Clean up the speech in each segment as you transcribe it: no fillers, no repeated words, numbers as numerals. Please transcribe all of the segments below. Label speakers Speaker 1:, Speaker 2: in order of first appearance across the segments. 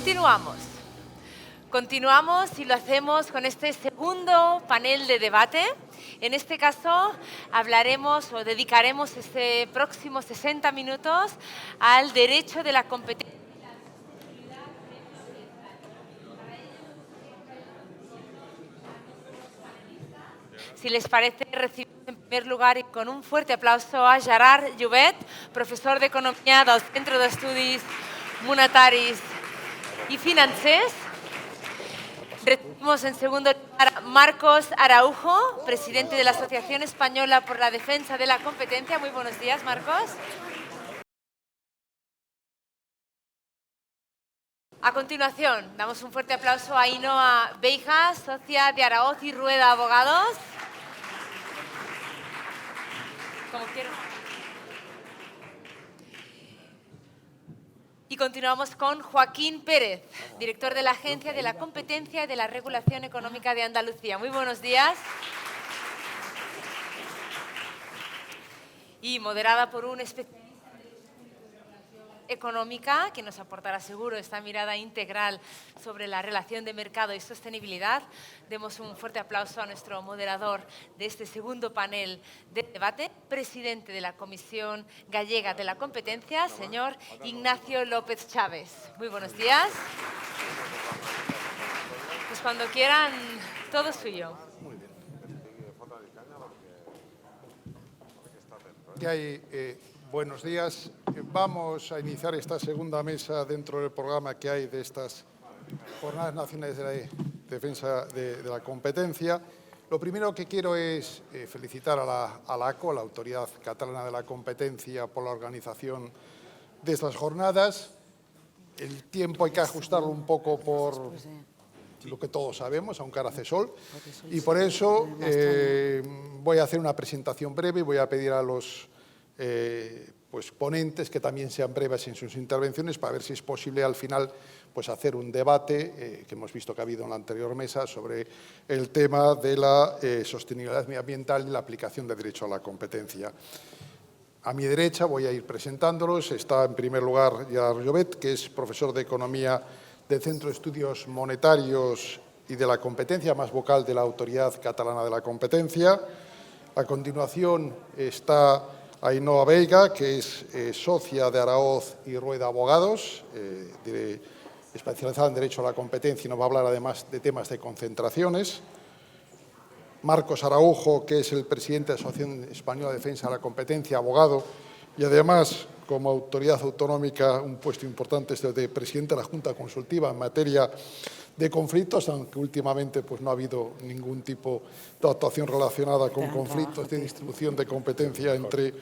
Speaker 1: Continuamos. Continuamos y lo hacemos con este segundo panel de debate. En este caso hablaremos o dedicaremos este próximos 60 minutos al derecho de la competencia. Si les parece, recibimos en primer lugar y con un fuerte aplauso a Gerard Llobet, professor d'Economia del Centre d'Estudis Monetaris y Financers. Recibimos en segundo lugar a Marcos Araujo, presidente de la Asociación Española por la Defensa de la Competencia. Muy buenos días, Marcos. A continuación, damos un fuerte aplauso a Ainhoa Beija, socia de Araoz y Rueda Abogados. Como quieran. Y continuamos con Joaquín Pérez, director de la Agencia de la Competencia y de la Regulación Económica de Andalucía. Muy buenos días. Y moderada por un especialista económica que nos aportará seguro esta mirada integral sobre la relación de mercado y sostenibilidad. Demos un fuerte aplauso a nuestro moderador de este segundo panel de debate, presidente de la Comisión Gallega de la Competencia, señor Ignacio López Chávez. Muy buenos días. Pues cuando quieran, todo suyo.
Speaker 2: Muy bien. ¿Qué hay? Buenos días. Vamos a iniciar esta segunda mesa dentro del programa que hay de estas Jornadas Nacionales de la Defensa de la Competencia. Lo primero que quiero es felicitar a la ACO, la Autoridad Catalana de la Competencia, por la organización de estas jornadas. El tiempo hay que ajustarlo un poco por lo que todos sabemos, aunque ahora hace sol, y por eso voy a hacer una presentación breve y voy a pedir a los ponentes que también sean breves en sus intervenciones para ver si es posible al final hacer un debate que hemos visto que ha habido en la anterior mesa sobre el tema de la sostenibilidad medioambiental y la aplicación del derecho a la competencia. A mi derecha voy a ir presentándolos. Está en primer lugar Gerard Llobet, que es profesor de Economía del Centro de Estudios Monetarios y de la Competencia, más vocal de la Autoridad Catalana de la Competencia. A continuación está Ainhoa Beija, que es socia de Araoz y Rueda Abogados, especializada en Derecho a la Competencia, y nos va a hablar además de temas de concentraciones. Marcos Araujo, que es el presidente de la Asociación Española de Defensa de la Competencia, abogado, y además, como autoridad autonómica, un puesto importante es el de presidente de la Junta Consultiva en materia de conflictos, aunque últimamente no ha habido ningún tipo de actuación relacionada con conflictos de distribución de competencia entre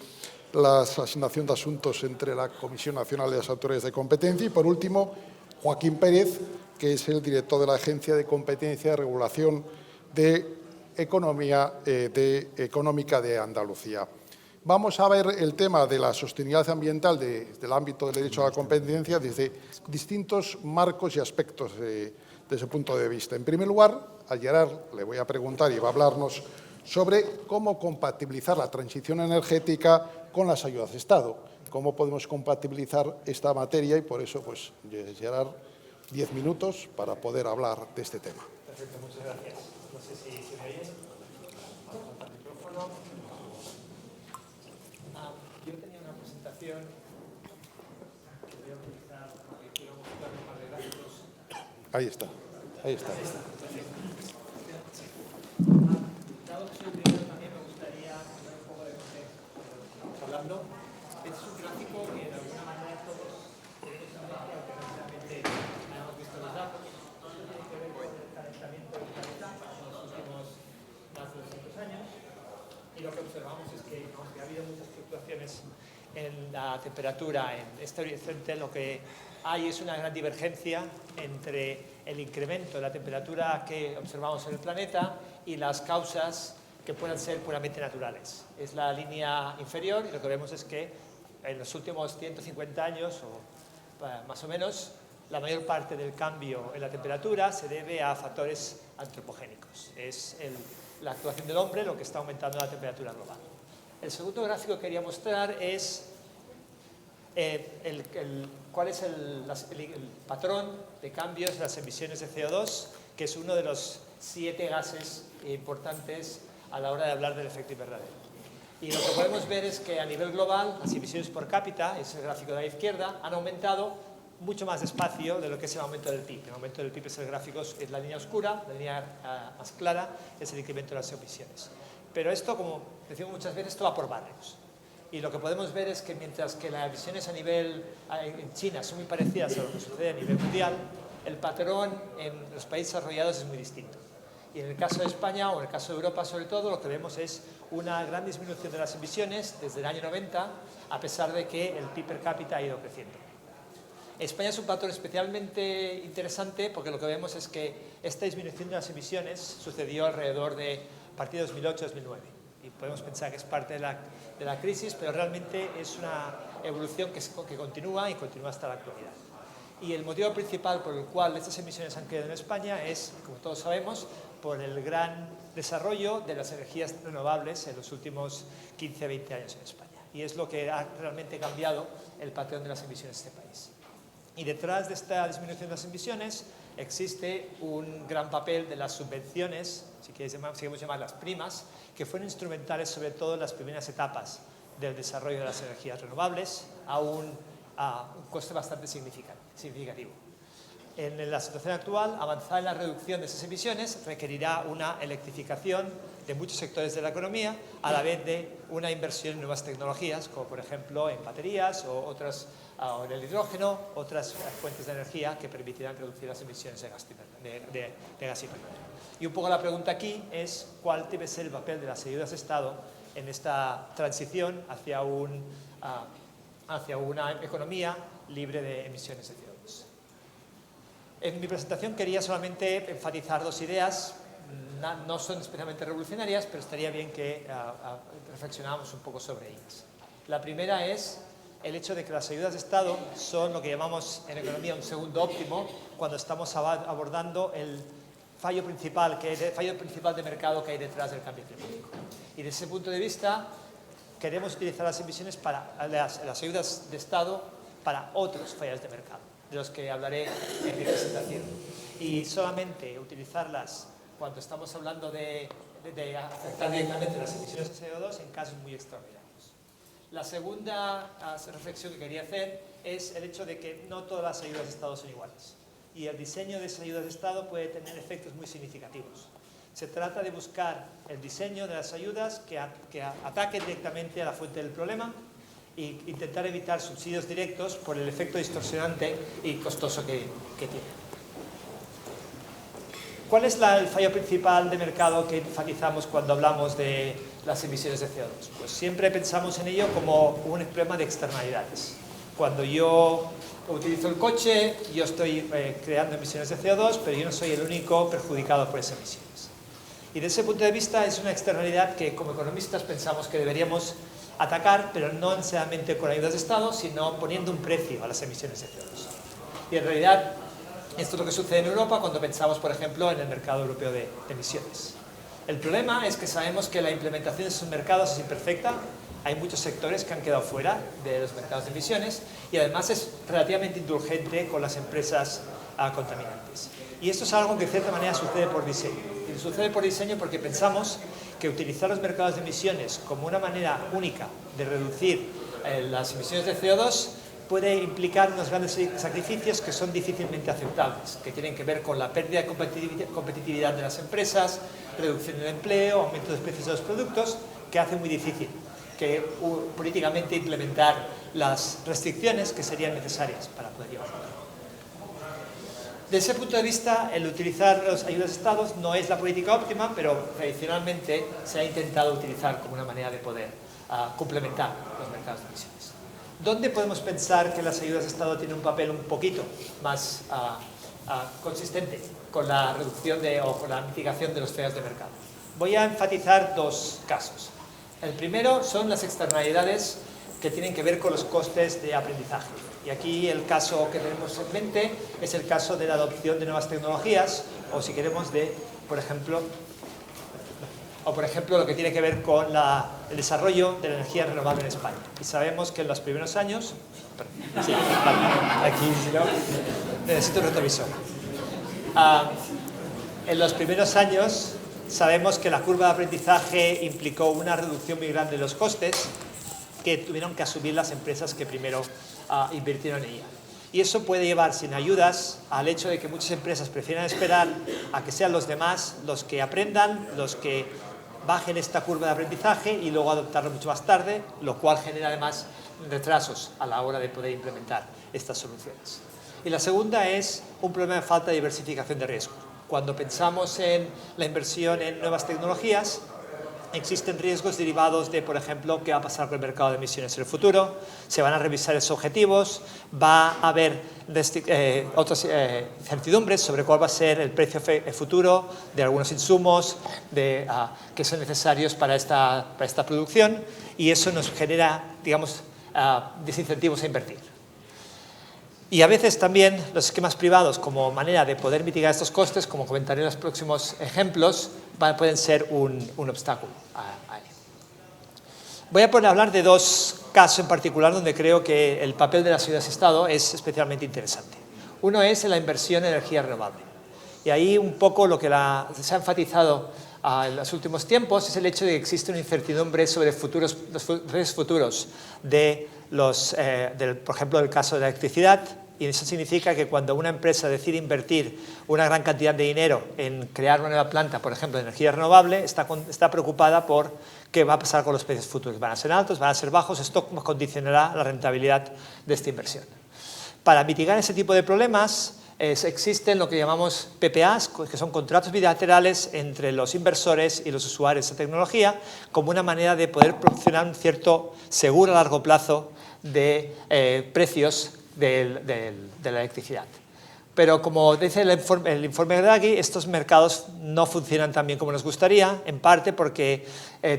Speaker 2: la asignación de asuntos entre la Comisión Nacional de las Autoridades de Competencia. Y, por último, Joaquín Pérez, que es el director de la Agencia de Competencia y Regulación de Económica de Andalucía. Vamos a ver el tema de la sostenibilidad ambiental desde el ámbito del derecho a la competencia desde distintos marcos y aspectos desde ese punto de vista. En primer lugar, a Gerard le voy a preguntar y va a hablarnos sobre cómo compatibilizar la transición energética con las ayudas de Estado. Cómo podemos compatibilizar esta materia y por eso, Gerard, 10 minutos para poder hablar de este tema.
Speaker 3: Perfecto, muchas gracias. No sé si me oyen. Vamos a el micrófono. Yo tenía una presentación que voy a utilizar porque quiero mostrar un par de gráficos.
Speaker 2: Ahí está.
Speaker 3: Dado que soy el primero, también me gustaría poner un poco de contexto de lo que estamos hablando. Este es un gráfico que de alguna manera todos tenemos en mente, aunque no realmente hayamos visto los datos. Tiene que ver con el calentamiento del planeta en los últimos más de 200 años. Y lo que observamos es que, aunque ha habido muchas fluctuaciones en la temperatura en este horizonte, lo que hay es una gran divergencia entre el incremento de la temperatura que observamos en el planeta y las causas que puedan ser puramente naturales. Es la línea inferior y lo que vemos es que en los últimos 150 años, o más o menos, la mayor parte del cambio en la temperatura se debe a factores antropogénicos. Es la actuación del hombre lo que está aumentando la temperatura global. El segundo gráfico que quería mostrar es cuál es el patrón de cambios de las emisiones de CO2, que es uno de los 7 gases importantes a la hora de hablar del efecto invernadero. Y lo que podemos ver es que a nivel global las emisiones por cápita, es el gráfico de la izquierda, han aumentado mucho más despacio de lo que es el aumento del PIB. El aumento del PIB es el gráfico, es la línea oscura, la línea más clara es el incremento de las emisiones. Pero esto, como decimos muchas veces, esto va por barrios. Y lo que podemos ver es que mientras que las emisiones en China son muy parecidas a lo que sucede a nivel mundial, el patrón en los países desarrollados es muy distinto. Y en el caso de España, o en el caso de Europa sobre todo, lo que vemos es una gran disminución de las emisiones desde el año 90, a pesar de que el PIB per cápita ha ido creciendo. España es un patrón especialmente interesante porque lo que vemos es que esta disminución de las emisiones sucedió alrededor de a partir de 2008-2009. Y podemos pensar que es parte de la crisis, pero realmente es una evolución que continúa y continúa hasta la actualidad. Y el motivo principal por el cual estas emisiones han caído en España es, como todos sabemos, por el gran desarrollo de las energías renovables en los últimos 15-20 años en España. Y es lo que ha realmente cambiado el patrón de las emisiones de este país. Y detrás de esta disminución de las emisiones existe un gran papel de las subvenciones, si queremos llamarlas primas, que fueron instrumentales sobre todo en las primeras etapas del desarrollo de las energías renovables a un coste bastante significativo. En la situación actual, avanzar en la reducción de esas emisiones requerirá una electrificación de muchos sectores de la economía, a la vez de una inversión en nuevas tecnologías, como por ejemplo en baterías o en el hidrógeno, otras fuentes de energía que permitirán reducir las emisiones de gas invernadero. Y un poco la pregunta aquí es cuál debe ser el papel de las ayudas de Estado en esta transición hacia una economía libre de emisiones de CO2. En mi presentación quería solamente enfatizar 2 ideas, no son especialmente revolucionarias, pero estaría bien que reflexionáramos un poco sobre ellas. La primera es el hecho de que las ayudas de Estado son lo que llamamos en economía un segundo óptimo cuando estamos abordando el fallo principal de mercado que hay detrás del cambio climático. Y desde ese punto de vista queremos utilizar las emisiones las ayudas de Estado para otros fallos de mercado, de los que hablaré en mi presentación. Y solamente utilizarlas cuando estamos hablando de afectar directamente las emisiones de CO2 en casos muy extraordinarios. La segunda reflexión que quería hacer es el hecho de que no todas las ayudas de Estado son iguales. Y el diseño de esas ayudas de Estado puede tener efectos muy significativos. Se trata de buscar el diseño de las ayudas que ataquen directamente a la fuente del problema e intentar evitar subsidios directos por el efecto distorsionante y costoso que tiene. ¿Cuál es el fallo principal de mercado que enfatizamos cuando hablamos de las emisiones de CO2? Pues siempre pensamos en ello como un problema de externalidades. Cuando yo utilizo el coche, yo estoy creando emisiones de CO2, pero yo no soy el único perjudicado por esas emisiones. Y desde ese punto de vista es una externalidad que como economistas pensamos que deberíamos atacar, pero no necesariamente con ayudas de Estado, sino poniendo un precio a las emisiones de CO2. Y en realidad esto es lo que sucede en Europa cuando pensamos, por ejemplo, en el mercado europeo de emisiones. El problema es que sabemos que la implementación de esos mercados es imperfecta, hay muchos sectores que han quedado fuera de los mercados de emisiones y además es relativamente indulgente con las empresas contaminantes. Y esto es algo que de cierta manera sucede por diseño. Y sucede por diseño porque pensamos que utilizar los mercados de emisiones como una manera única de reducir las emisiones de CO2 puede implicar unos grandes sacrificios que son difícilmente aceptables, que tienen que ver con la pérdida de competitividad de las empresas, reducción del empleo, aumento de los precios de los productos, que hace muy difícil que políticamente implementar las restricciones que serían necesarias para poder llevarlo a cabo. Desde ese punto de vista, el utilizar las ayudas de Estado no es la política óptima, pero tradicionalmente se ha intentado utilizar como una manera de poder complementar los mercados de emisiones. ¿Dónde podemos pensar que las ayudas de Estado tienen un papel un poquito más consistente con la reducción o con la mitigación de los fallos de mercado? Voy a enfatizar 2 casos. El primero son las externalidades que tienen que ver con los costes de aprendizaje. Y aquí el caso que tenemos en mente es el caso de la adopción de nuevas tecnologías o si queremos por ejemplo lo que tiene que ver con la el desarrollo de la energía renovable en España. Y sabemos que en los primeros años... Sí, vale, aquí, si no, necesito un retrovisor. En los primeros años sabemos que la curva de aprendizaje implicó una reducción muy grande de los costes que tuvieron que asumir las empresas que primero invirtieron en ella. Y eso puede llevar sin ayudas al hecho de que muchas empresas prefieran esperar a que sean los demás los que aprendan, los que bajen esta curva de aprendizaje y luego adoptarlo mucho más tarde, lo cual genera además retrasos a la hora de poder implementar estas soluciones. Y la segunda es un problema de falta de diversificación de riesgo. Cuando pensamos en la inversión en nuevas tecnologías, existen riesgos derivados de, por ejemplo, qué va a pasar con el mercado de emisiones en el futuro, se van a revisar esos objetivos, va a haber otras incertidumbres sobre cuál va a ser el precio futuro de algunos insumos que son necesarios para esta producción, y eso nos genera, digamos, desincentivos a invertir. Y a veces también los esquemas privados, como manera de poder mitigar estos costes, como comentaré en los próximos ejemplos, pueden ser un obstáculo a ello. Voy a hablar de dos casos en particular donde creo que el papel de las ayudas-Estado es especialmente interesante. Uno es en la inversión en energía renovable. Y ahí un poco lo que se ha enfatizado en los últimos tiempos es el hecho de que existe una incertidumbre sobre los riesgos futuros por ejemplo, del caso de la electricidad, y eso significa que cuando una empresa decide invertir una gran cantidad de dinero en crear una nueva planta, por ejemplo, de energía renovable, está preocupada por qué va a pasar con los precios futuros. ¿Van a ser altos? ¿Van a ser bajos? Esto condicionará la rentabilidad de esta inversión. Para mitigar ese tipo de problemas, existen lo que llamamos PPAs, que son contratos bilaterales entre los inversores y los usuarios de tecnología, como una manera de poder proporcionar un cierto seguro a largo plazo de precios de la electricidad. Pero como dice el informe de Draghi, estos mercados no funcionan tan bien como nos gustaría, en parte porque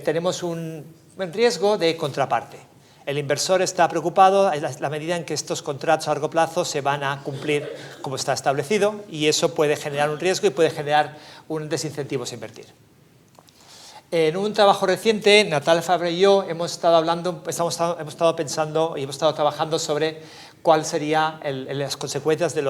Speaker 3: tenemos un riesgo de contraparte. El inversor está preocupado en la medida en que estos contratos a largo plazo se van a cumplir como está establecido, y eso puede generar un riesgo y puede generar un desincentivo a invertir. En un trabajo reciente, Natalia Fabre y yo hemos estado pensando y hemos estado trabajando sobre cuáles serían las consecuencias de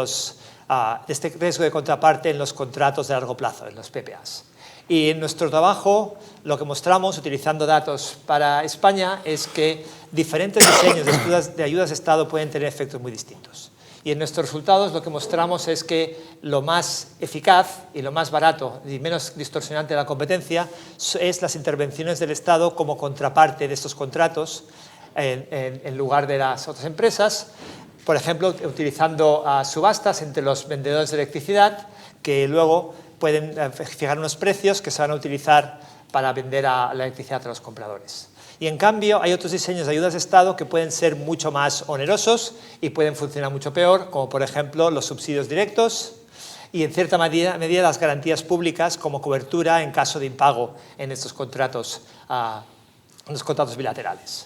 Speaker 3: este riesgo de contraparte en los contratos de largo plazo, en los PPAs. Y en nuestro trabajo lo que mostramos, utilizando datos para España, es que diferentes diseños de ayudas de Estado pueden tener efectos muy distintos. Y en nuestros resultados lo que mostramos es que lo más eficaz y lo más barato y menos distorsionante de la competencia es las intervenciones del Estado como contraparte de estos contratos en lugar de las otras empresas. Por ejemplo, utilizando subastas entre los vendedores de electricidad que luego pueden fijar unos precios que se van a utilizar para vender la electricidad a los compradores. Y en cambio hay otros diseños de ayudas de Estado que pueden ser mucho más onerosos y pueden funcionar mucho peor, como por ejemplo los subsidios directos y en cierta medida las garantías públicas como cobertura en caso de impago en estos contratos bilaterales.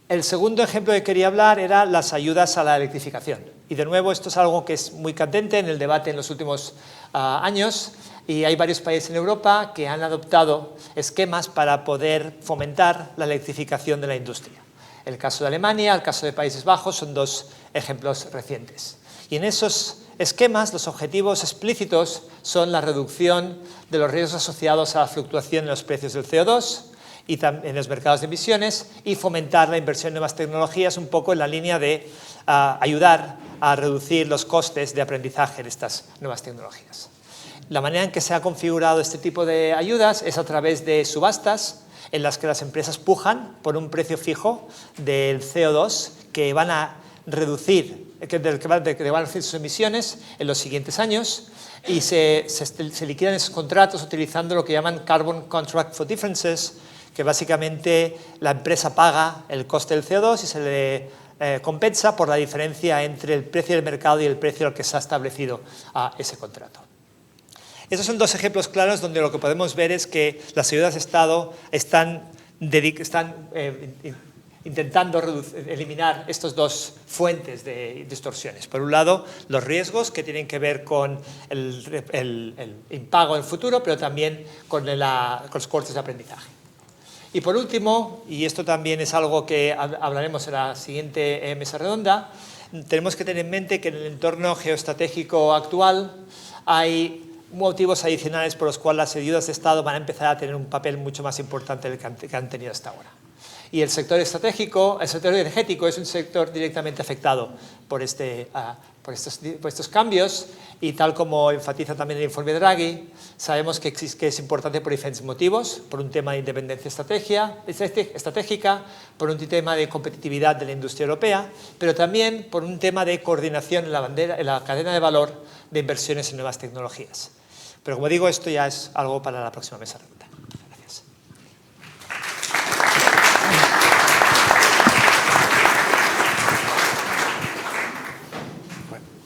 Speaker 3: El segundo ejemplo que quería hablar era las ayudas a la electrificación. Y de nuevo esto es algo que es muy candente en el debate en los últimos años, y hay varios países en Europa que han adoptado esquemas para poder fomentar la electrificación de la industria. El caso de Alemania, el caso de Países Bajos son dos ejemplos recientes. Y en esos esquemas los objetivos explícitos son la reducción de los riesgos asociados a la fluctuación en los precios del CO2 y en los mercados de emisiones, y fomentar la inversión en nuevas tecnologías un poco en la línea de ayudar a reducir los costes de aprendizaje de estas nuevas tecnologías. La manera en que se ha configurado este tipo de ayudas es a través de subastas en las que las empresas pujan por un precio fijo del CO2 que van a reducir, que van a reducir sus emisiones en los siguientes años, y se liquidan esos contratos utilizando lo que llaman Carbon Contract for Differences, que básicamente la empresa paga el coste del CO2 y se le compensa por la diferencia entre el precio del mercado y el precio al que se ha establecido ese contrato. Estos son dos ejemplos claros donde lo que podemos ver es que las ayudas de Estado están intentando eliminar estas dos fuentes de distorsiones. Por un lado, los riesgos que tienen que ver con el impago en el futuro, pero también con los costes de aprendizaje. Y por último, y esto también es algo que hablaremos en la siguiente mesa redonda, tenemos que tener en mente que en el entorno geoestratégico actual hay motivos adicionales por los cuales las ayudas de Estado van a empezar a tener un papel mucho más importante del que han tenido hasta ahora. Y el sector estratégico, el sector energético es un sector directamente afectado por estos cambios, y tal como enfatiza también el informe Draghi, sabemos que es importante por diferentes motivos: por un tema de independencia estratégica, por un tema de competitividad de la industria europea, pero también por un tema de coordinación en la cadena de valor de inversiones en nuevas tecnologías. Pero como digo, esto ya es algo para la próxima mesa redonda. Gracias.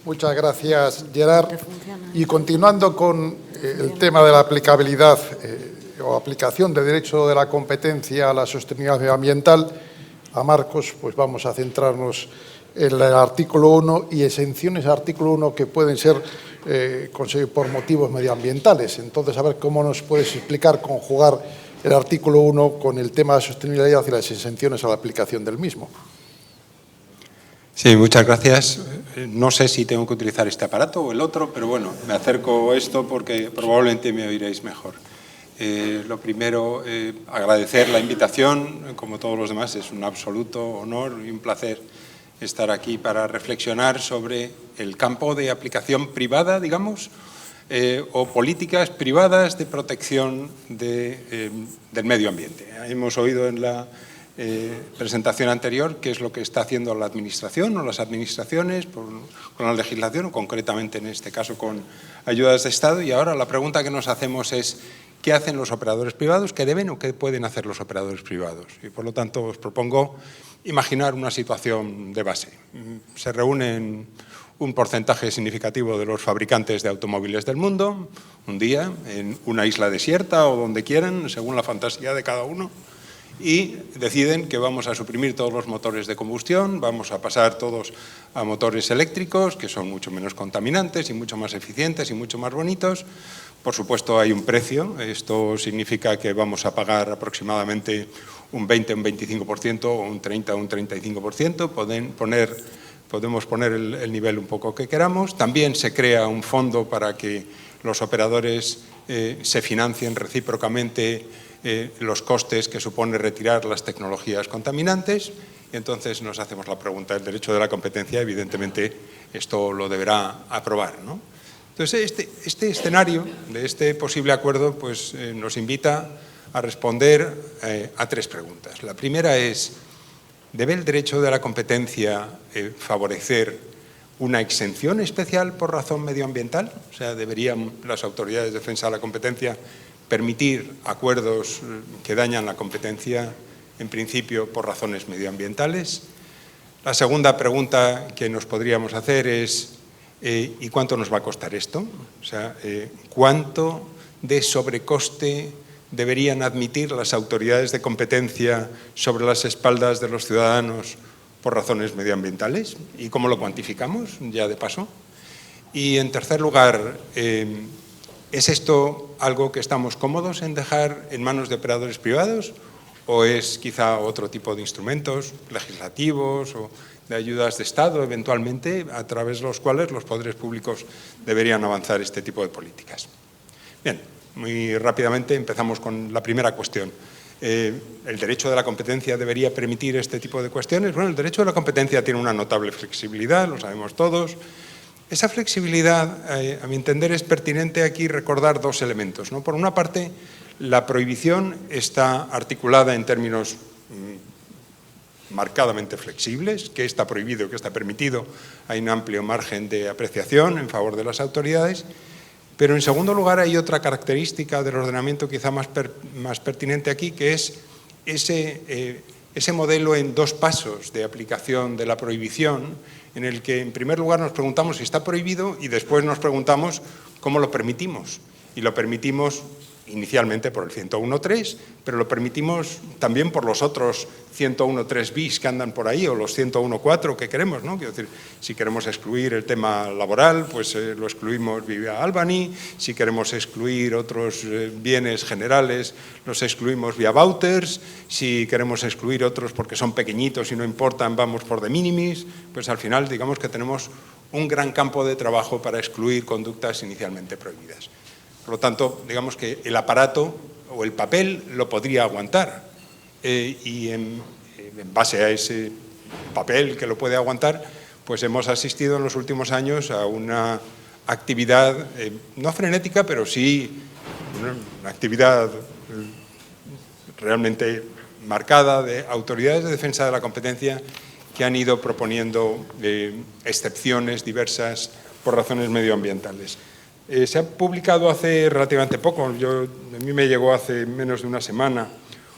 Speaker 2: Muchas gracias, Gerard. Y continuando con el tema de la aplicabilidad o aplicación del derecho de la competencia a la sostenibilidad medioambiental, a Marcos, pues vamos a centrarnos en el artículo 1 y exenciones al artículo 1 que pueden ser conseguidas por motivos medioambientales. Entonces, a ver cómo nos puedes explicar, conjugar el artículo 1 con el tema de sostenibilidad y las exenciones a la aplicación del mismo.
Speaker 4: Sí, muchas gracias. No sé si tengo que utilizar este aparato o el otro, pero bueno, me acerco a esto porque probablemente me oiréis mejor. Lo primero, agradecer la invitación. Como todos los demás, es un absoluto honor y un placer estar aquí para reflexionar sobre el campo de aplicación privada, digamos, o políticas privadas de protección del medio ambiente. Hemos oído en la presentación anterior qué es lo que está haciendo la Administración o las administraciones con la legislación, o concretamente en este caso con ayudas de Estado, y ahora la pregunta que nos hacemos es ¿qué hacen los operadores privados? ¿Qué deben o qué pueden hacer los operadores privados? Y por lo tanto os propongo imaginar una situación de base. Se reúnen un porcentaje significativo de los fabricantes de automóviles del mundo un día en una isla desierta o donde quieran, según la fantasía de cada uno, y deciden que vamos a suprimir todos los motores de combustión, vamos a pasar todos a motores eléctricos, que son mucho menos contaminantes y mucho más eficientes y mucho más bonitos. Por supuesto, hay un precio. Esto significa que vamos a pagar aproximadamente un 20, un 25%, o un 30, un 35%. Podemos poner el nivel un poco que queramos. También se crea un fondo para que los operadores se financien recíprocamente los costes que supone retirar las tecnologías contaminantes, y entonces nos hacemos la pregunta: el derecho de la competencia, evidentemente, esto lo deberá aprobar, ¿no? Entonces, este escenario de este posible acuerdo pues, nos invita a responder a tres preguntas. La primera es: ¿debe el derecho de la competencia favorecer una exención especial por razón medioambiental? O sea, ¿deberían las autoridades de defensa de la competencia permitir acuerdos que dañan la competencia, en principio, por razones medioambientales? La segunda pregunta que nos podríamos hacer es ¿y cuánto nos va a costar esto? O sea, ¿cuánto de sobrecoste deberían admitir las autoridades de competencia sobre las espaldas de los ciudadanos por razones medioambientales? ¿Y cómo lo cuantificamos, ya de paso? Y, en tercer lugar, ¿es esto algo que estamos cómodos en dejar en manos de operadores privados, o es quizá otro tipo de instrumentos legislativos o de ayudas de Estado, eventualmente, a través de los cuales los poderes públicos deberían avanzar este tipo de políticas? Bien, muy rápidamente empezamos con la primera cuestión. ¿El derecho de la competencia debería permitir este tipo de cuestiones? Bueno, el derecho de la competencia tiene una notable flexibilidad, lo sabemos todos. Esa flexibilidad, a mi entender, es pertinente aquí recordar dos elementos, ¿no? Por una parte, la prohibición está articulada en términos marcadamente flexibles: qué está prohibido y qué está permitido. Hay un amplio margen de apreciación en favor de las autoridades. Pero, en segundo lugar, hay otra característica del ordenamiento quizá más pertinente aquí, que es ese modelo en dos pasos de aplicación de la prohibición, en el que, en primer lugar, nos preguntamos si está prohibido y después nos preguntamos cómo lo permitimos. Y lo permitimos inicialmente por el 101.3, pero lo permitimos también por los otros 101.3 bis que andan por ahí, o los 101.4 que queremos, ¿no? Quiero decir, si queremos excluir el tema laboral, pues lo excluimos vía Albany; si queremos excluir otros bienes generales, los excluimos vía vouchers; si queremos excluir otros porque son pequeñitos y no importan, vamos por de minimis. Pues al final, digamos que tenemos un gran campo de trabajo para excluir conductas inicialmente prohibidas. Por lo tanto, digamos que el aparato o el papel lo podría aguantar, y en base a ese papel que lo puede aguantar, pues hemos asistido en los últimos años a una actividad, no frenética, pero sí una actividad realmente marcada de autoridades de defensa de la competencia que han ido proponiendo excepciones diversas por razones medioambientales. Se ha publicado hace relativamente poco, a mí me llegó hace menos de una semana,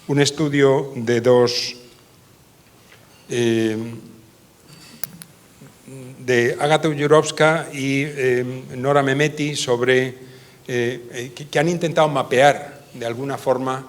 Speaker 4: un estudio de de Agata Jurovska y Nora Mehmeti que han intentado mapear de alguna forma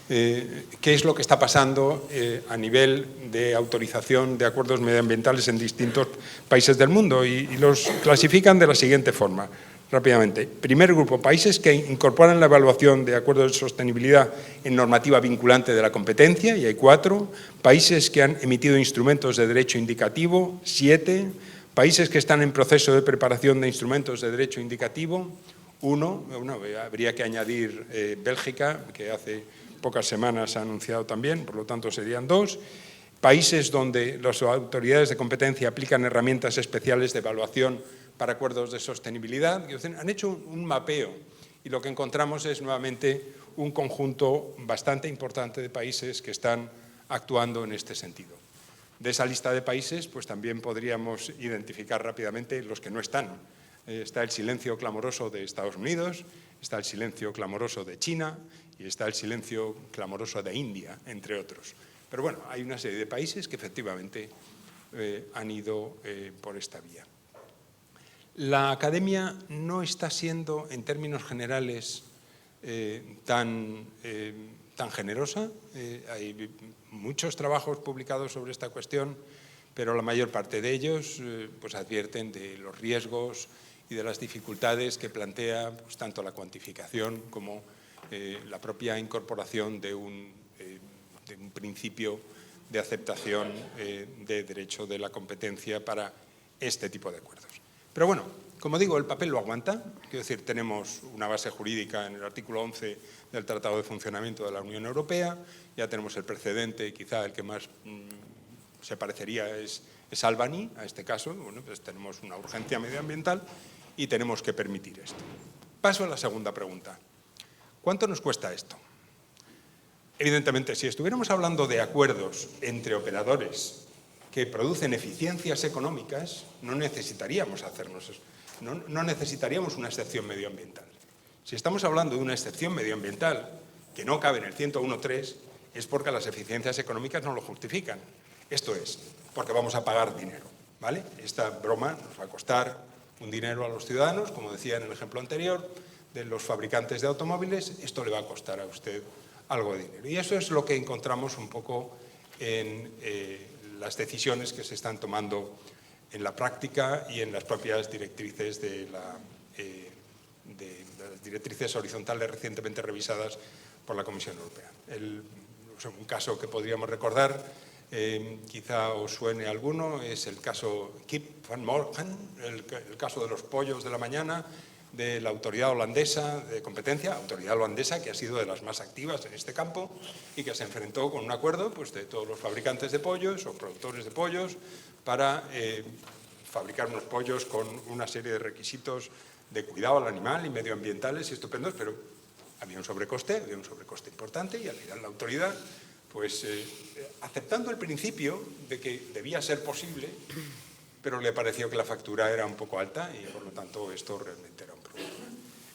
Speaker 4: qué es lo que está pasando a nivel de autorización de acuerdos medioambientales en distintos países del mundo, y los clasifican de la siguiente forma. Rápidamente. Primer grupo, países que incorporan la evaluación de acuerdos de sostenibilidad en normativa vinculante de la competencia, y hay 4. Países que han emitido instrumentos de derecho indicativo, 7. Países que están en proceso de preparación de instrumentos de derecho indicativo, 1. Habría que añadir Bélgica, que hace pocas semanas ha anunciado también, por lo tanto serían 2. Países donde las autoridades de competencia aplican herramientas especiales de evaluación para acuerdos de sostenibilidad. Han hecho un mapeo, y lo que encontramos es nuevamente un conjunto bastante importante de países que están actuando en este sentido. De esa lista de países, pues también podríamos identificar rápidamente los que no están. Está el silencio clamoroso de Estados Unidos, está el silencio clamoroso de China y está el silencio clamoroso de India, entre otros. Pero bueno, hay una serie de países que efectivamente han ido por esta vía. La academia no está siendo, en términos generales, tan generosa. Hay muchos trabajos publicados sobre esta cuestión, pero la mayor parte de ellos pues advierten de los riesgos y de las dificultades que plantea pues, tanto la cuantificación como la propia incorporación de un principio de aceptación de derecho de la competencia para este tipo de acuerdos. Pero bueno, como digo, el papel lo aguanta. Quiero decir, tenemos una base jurídica en el artículo 11 del Tratado de Funcionamiento de la Unión Europea, ya tenemos el precedente, quizá el que más se parecería es Albany, a este caso. Bueno, pues tenemos una urgencia medioambiental y tenemos que permitir esto. Paso a la segunda pregunta. ¿Cuánto nos cuesta esto? Evidentemente, si estuviéramos hablando de acuerdos entre operadores que producen eficiencias económicas, no necesitaríamos no necesitaríamos una excepción medioambiental. Si estamos hablando de una excepción medioambiental que no cabe en el 101.3, es porque las eficiencias económicas no lo justifican. Esto es, porque vamos a pagar dinero, ¿vale? Esta broma nos va a costar un dinero a los ciudadanos, como decía en el ejemplo anterior, de los fabricantes de automóviles, esto le va a costar a usted algo de dinero. Y eso es lo que encontramos un poco en las decisiones que se están tomando en la práctica y en las propias directrices de las directrices horizontales recientemente revisadas por la Comisión Europea. Un caso que podríamos recordar, quizá os suene alguno, es el caso Kip van Morgen, el caso de los pollos de la mañana, de la autoridad holandesa de competencia, autoridad holandesa que ha sido de las más activas en este campo y que se enfrentó con un acuerdo pues, de todos los fabricantes de pollos o productores de pollos para fabricar unos pollos con una serie de requisitos de cuidado al animal y medioambientales y estupendos, pero había un sobrecoste importante, y al final la autoridad, pues aceptando el principio de que debía ser posible, pero le pareció que la factura era un poco alta y por lo tanto esto realmente era un problema.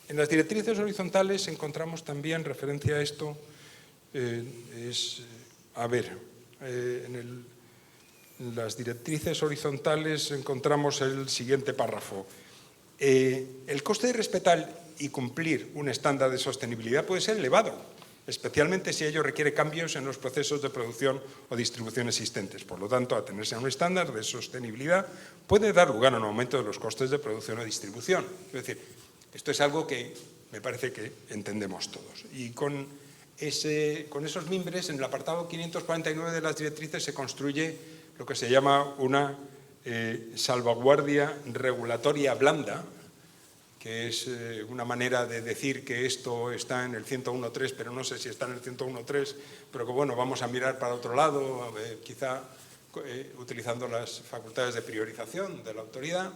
Speaker 4: En las directrices horizontales encontramos también referencia a esto, en las directrices horizontales encontramos el siguiente párrafo. el coste de respetar y cumplir un estándar de sostenibilidad puede ser elevado, especialmente si ello requiere cambios en los procesos de producción o distribución existentes. Por lo tanto, atenerse a un estándar de sostenibilidad puede dar lugar a un aumento de los costes de producción o distribución. Es decir, esto es algo que me parece que entendemos todos. Y con esos mimbres, en el apartado 549 de las directrices se construye lo que se llama una salvaguardia regulatoria blanda, que es una manera de decir que esto está en el 101.3, pero no sé si está en el 101.3, pero que bueno, vamos a mirar para otro lado, quizá utilizando las facultades de priorización de la autoridad,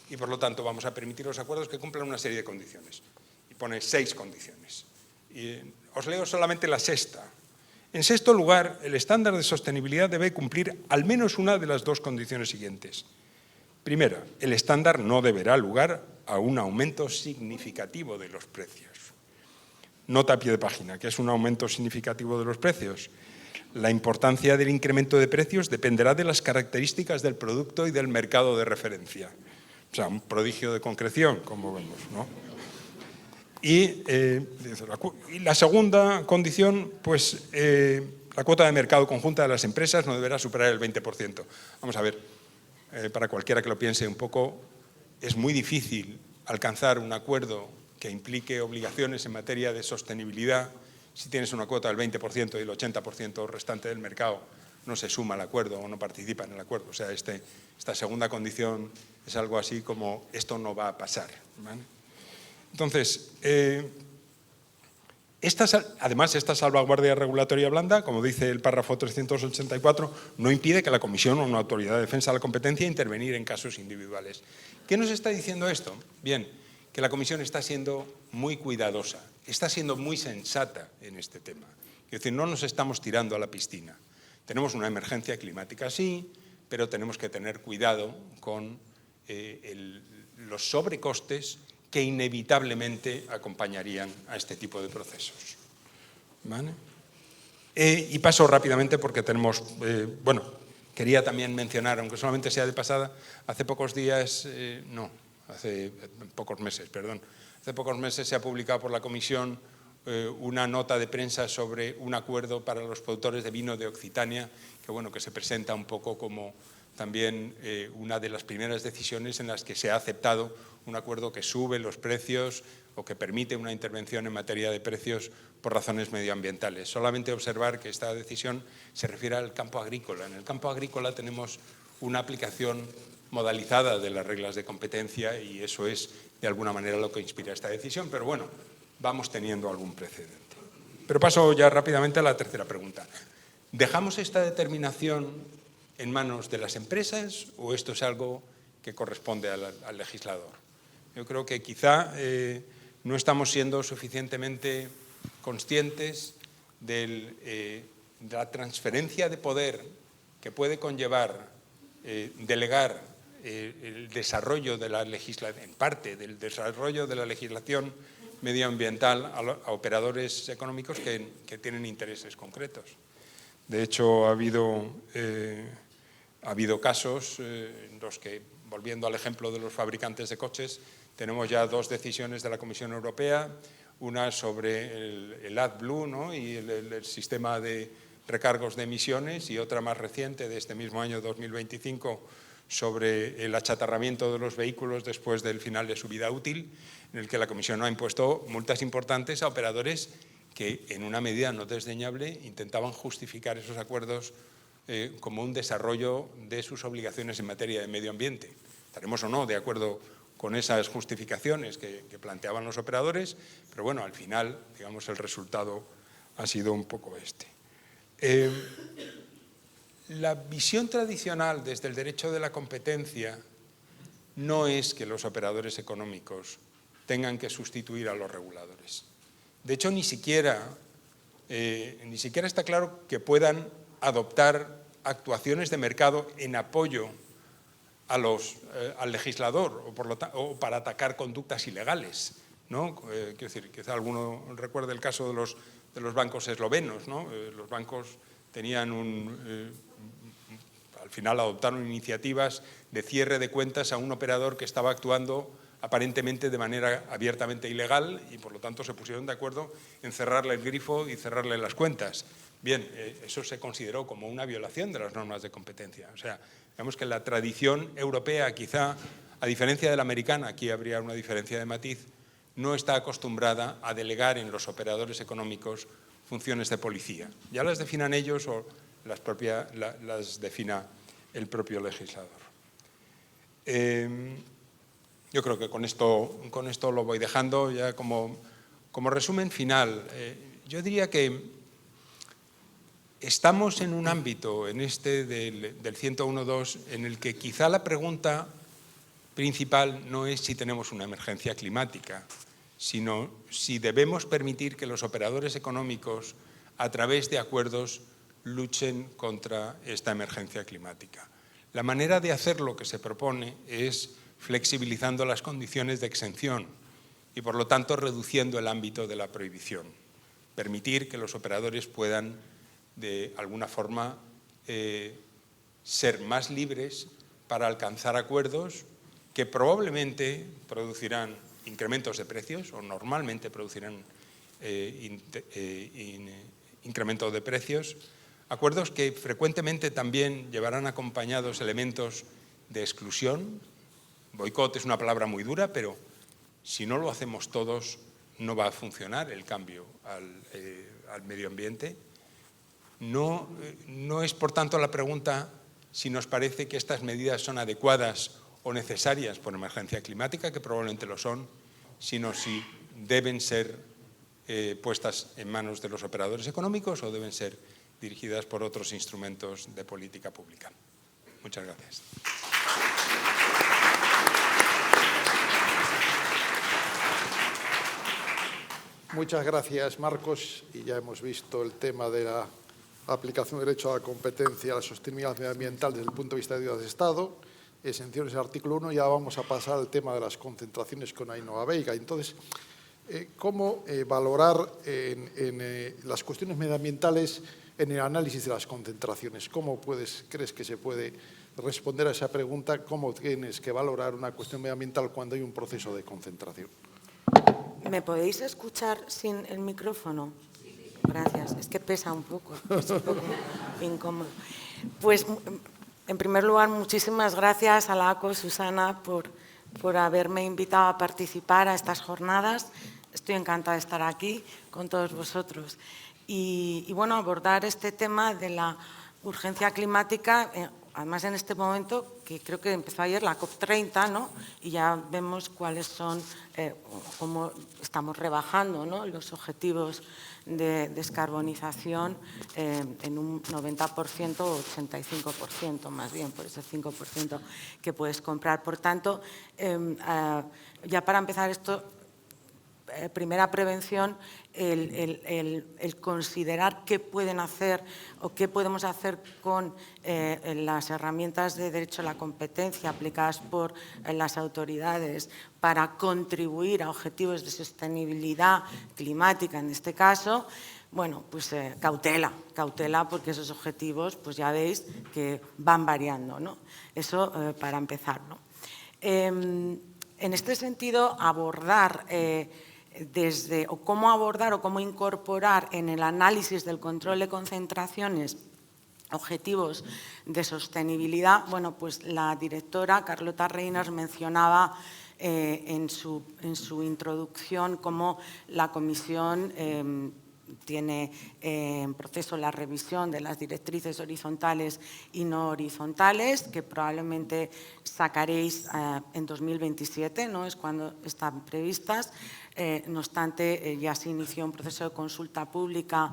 Speaker 4: y por lo tanto vamos a permitir los acuerdos que cumplan una serie de condiciones. Y pone 6 condiciones. Y os leo solamente la sexta. En sexto lugar, el estándar de sostenibilidad debe cumplir al menos una de las 2 condiciones siguientes. Primera, el estándar no deberá lugar a un aumento significativo de los precios. Nota a pie de página, ¿qué es un aumento significativo de los precios? La importancia del incremento de precios dependerá de las características del producto y del mercado de referencia. O sea, un prodigio de concreción, como vemos, ¿no? Y la segunda condición, pues la cuota de mercado conjunta de las empresas no deberá superar el 20%. Vamos a ver, para cualquiera que lo piense un poco, es muy difícil alcanzar un acuerdo que implique obligaciones en materia de sostenibilidad si tienes una cuota del 20% y el 80% restante del mercado no se suma al acuerdo o no participa en el acuerdo. O sea, esta segunda condición es algo así como esto no va a pasar, ¿vale? Entonces, además, esta salvaguardia regulatoria blanda, como dice el párrafo 384, no impide que la Comisión o una autoridad de defensa de la competencia intervenir en casos individuales. ¿Qué nos está diciendo esto? Bien, que la Comisión está siendo muy cuidadosa, está siendo muy sensata en este tema. Es decir, no nos estamos tirando a la piscina. Tenemos una emergencia climática, sí, pero tenemos que tener cuidado con los sobrecostes que inevitablemente acompañarían a este tipo de procesos. ¿Vale? Y paso rápidamente porque tenemos, quería también mencionar, aunque solamente sea de pasada, hace pocos meses se ha publicado por la Comisión una nota de prensa sobre un acuerdo para los productores de vino de Occitania, que se presenta un poco como también una de las primeras decisiones en las que se ha aceptado un acuerdo que sube los precios o que permite una intervención en materia de precios por razones medioambientales. Solamente observar que esta decisión se refiere al campo agrícola. En el campo agrícola tenemos una aplicación modalizada de las reglas de competencia y eso es, de alguna manera, lo que inspira esta decisión. Pero bueno, vamos teniendo algún precedente. Pero paso ya rápidamente a la tercera pregunta. ¿Dejamos esta determinación en manos de las empresas o esto es algo que corresponde al legislador? Yo creo que quizá no estamos siendo suficientemente conscientes de la transferencia de poder que puede conllevar delegar el desarrollo de la legislación, en parte del desarrollo de la legislación medioambiental a operadores económicos que tienen intereses concretos. De hecho, ha habido casos en los que, volviendo al ejemplo de los fabricantes de coches, tenemos ya 2 decisiones de la Comisión Europea, una sobre el AdBlue, ¿no? Y el sistema de recargos de emisiones, y otra más reciente de este mismo año 2025 sobre el achatarramiento de los vehículos después del final de su vida útil, en el que la Comisión ha impuesto multas importantes a operadores que, en una medida no desdeñable, intentaban justificar esos acuerdos como un desarrollo de sus obligaciones en materia de medio ambiente. Estaremos o no de acuerdo con esas justificaciones que planteaban los operadores, pero bueno, al final, digamos, el resultado ha sido un poco este. La visión tradicional desde el derecho de la competencia no es que los operadores económicos tengan que sustituir a los reguladores. De hecho, ni siquiera está claro que puedan adoptar actuaciones de mercado en apoyo al legislador o para atacar conductas ilegales, ¿no? Quiero decir, quizá alguno recuerde el caso de los bancos eslovenos, ¿no? Los bancos tenían al final adoptaron iniciativas de cierre de cuentas a un operador que estaba actuando aparentemente de manera abiertamente ilegal y por lo tanto se pusieron de acuerdo en cerrarle el grifo y cerrarle las cuentas. Bien, eso se consideró como una violación de las normas de competencia. O sea, digamos que la tradición europea, quizá a diferencia de la americana, aquí habría una diferencia de matiz, no está acostumbrada a delegar en los operadores económicos funciones de policía. Ya las definan ellos o las defina el propio legislador. Yo creo que con esto lo voy dejando ya como resumen final. Yo diría que estamos en un ámbito, en este del 101.2, en el que quizá la pregunta principal no es si tenemos una emergencia climática, sino si debemos permitir que los operadores económicos, a través de acuerdos, luchen contra esta emergencia climática. La manera de hacer lo que se propone es flexibilizando las condiciones de exención y, por lo tanto, reduciendo el ámbito de la prohibición. Permitir que los operadores puedan, de alguna forma, ser más libres para alcanzar acuerdos que probablemente producirán incrementos de precios o normalmente producirán incremento de precios, acuerdos que frecuentemente también llevarán acompañados elementos de exclusión. Boicot es una palabra muy dura, pero si no lo hacemos todos no va a funcionar el cambio al medio ambiente. No es, por tanto, la pregunta si nos parece que estas medidas son adecuadas o necesarias por emergencia climática, que probablemente lo son, sino si deben ser puestas en manos de los operadores económicos o deben ser dirigidas por otros instrumentos de política pública. Muchas gracias.
Speaker 2: Muchas gracias, Marcos. Y ya hemos visto el tema de la aplicación del derecho a la competencia, a la sostenibilidad medioambiental desde el punto de vista de ayudas de Estado, exenciones del artículo 1. Ya vamos a pasar al tema de las concentraciones con Ainhoa Veiga. Entonces, ¿cómo valorar las cuestiones medioambientales en el análisis de las concentraciones? ¿Cómo crees que se puede responder a esa pregunta? ¿Cómo tienes que valorar una cuestión medioambiental cuando hay un proceso de concentración?
Speaker 5: ¿Me podéis escuchar sin el micrófono? Gracias. Es que pesa un poco, es un poco incómodo. Pues, en primer lugar, muchísimas gracias a la ACO, Susana, por haberme invitado a participar a estas jornadas. Estoy encantada de estar aquí con todos vosotros. Y bueno, abordar este tema de la urgencia climática, además en este momento, que creo que empezó ayer la COP30, ¿no? Y ya vemos cuáles son, cómo estamos rebajando, ¿no?, los objetivos de descarbonización en un 90% o 85% más bien, por ese 5% que puedes comprar. Por tanto, ya para empezar esto, primera prevención, el considerar qué pueden hacer o qué podemos hacer con las herramientas de derecho a la competencia aplicadas por las autoridades para contribuir a objetivos de sostenibilidad climática, en este caso. Bueno, pues cautela, porque esos objetivos, pues ya veis que van variando, ¿no? Eso para empezar, ¿no? En este sentido, abordar cómo abordar o cómo incorporar en el análisis del control de concentraciones objetivos de sostenibilidad. Bueno, pues la directora Carlota Reyners mencionaba en su introducción cómo la Comisión tiene en proceso la revisión de las directrices horizontales y no horizontales, que probablemente sacaréis en 2027, ¿no? Es cuando están previstas. No obstante, ya se inició un proceso de consulta pública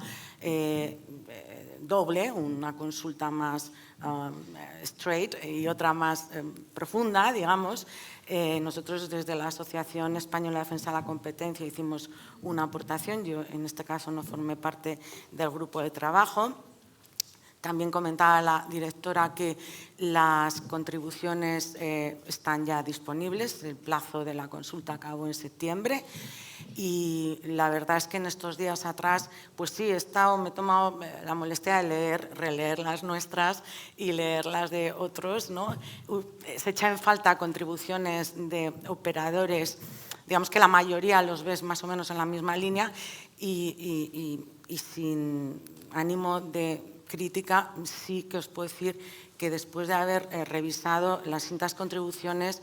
Speaker 5: doble, una consulta más straight y otra más profunda, digamos. Nosotros desde la Asociación Española de Defensa de la Competencia hicimos una aportación. Yo en este caso no formé parte del grupo de trabajo. También comentaba la directora que las contribuciones están ya disponibles, el plazo de la consulta acabó en septiembre y la verdad es que en estos días atrás, pues sí, me he tomado la molestia de releer las nuestras y leer las de otros, ¿no? Se echa en falta contribuciones de operadores, digamos que la mayoría los ves más o menos en la misma línea y sin ánimo de crítica, sí que os puedo decir que después de haber revisado las distintas contribuciones,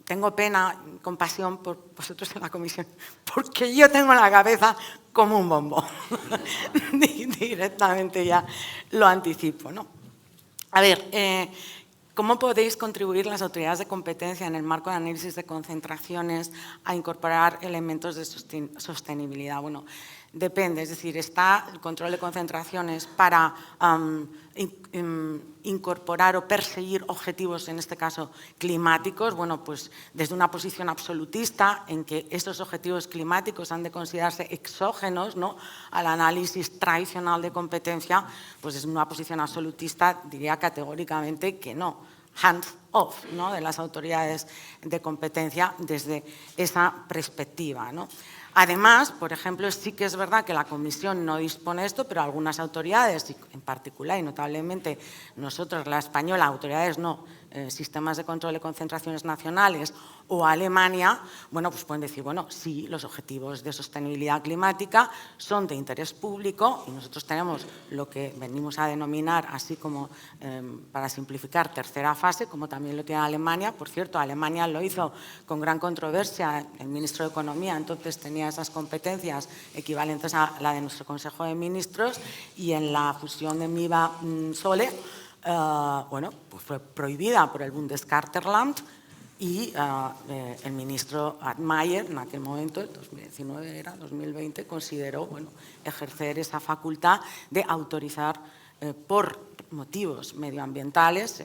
Speaker 5: tengo pena, compasión por vosotros en la comisión, porque yo tengo la cabeza como un bombo. Directamente ya lo anticipo, ¿no? A ver, ¿cómo podéis contribuir las autoridades de competencia en el marco de análisis de concentraciones a incorporar elementos de sostenibilidad? Bueno, depende, es decir, está el control de concentraciones para incorporar o perseguir objetivos, en este caso climáticos, bueno, pues desde una posición absolutista en que estos objetivos climáticos han de considerarse exógenos, ¿no?, al análisis tradicional de competencia, pues desde una posición absolutista diría categóricamente que no, hands off, ¿no?, de las autoridades de competencia desde esa perspectiva, ¿no? Además, por ejemplo, sí que es verdad que la Comisión no dispone de esto, pero algunas autoridades, en particular y notablemente nosotros, la española, autoridades no, sistemas de control de concentraciones nacionales o Alemania, bueno, pues pueden decir, bueno, sí, los objetivos de sostenibilidad climática son de interés público y nosotros tenemos lo que venimos a denominar, así como para simplificar, tercera fase, como también lo tiene Alemania. Por cierto, Alemania lo hizo con gran controversia, el ministro de Economía entonces tenía esas competencias equivalentes a la de nuestro Consejo de Ministros y en la fusión de MIBA-SOLE, bueno, pues fue prohibida por el Bundeskarterland y el ministro Mayer, en aquel momento, en 2019 era, 2020, consideró, bueno, ejercer esa facultad de autorizar por motivos medioambientales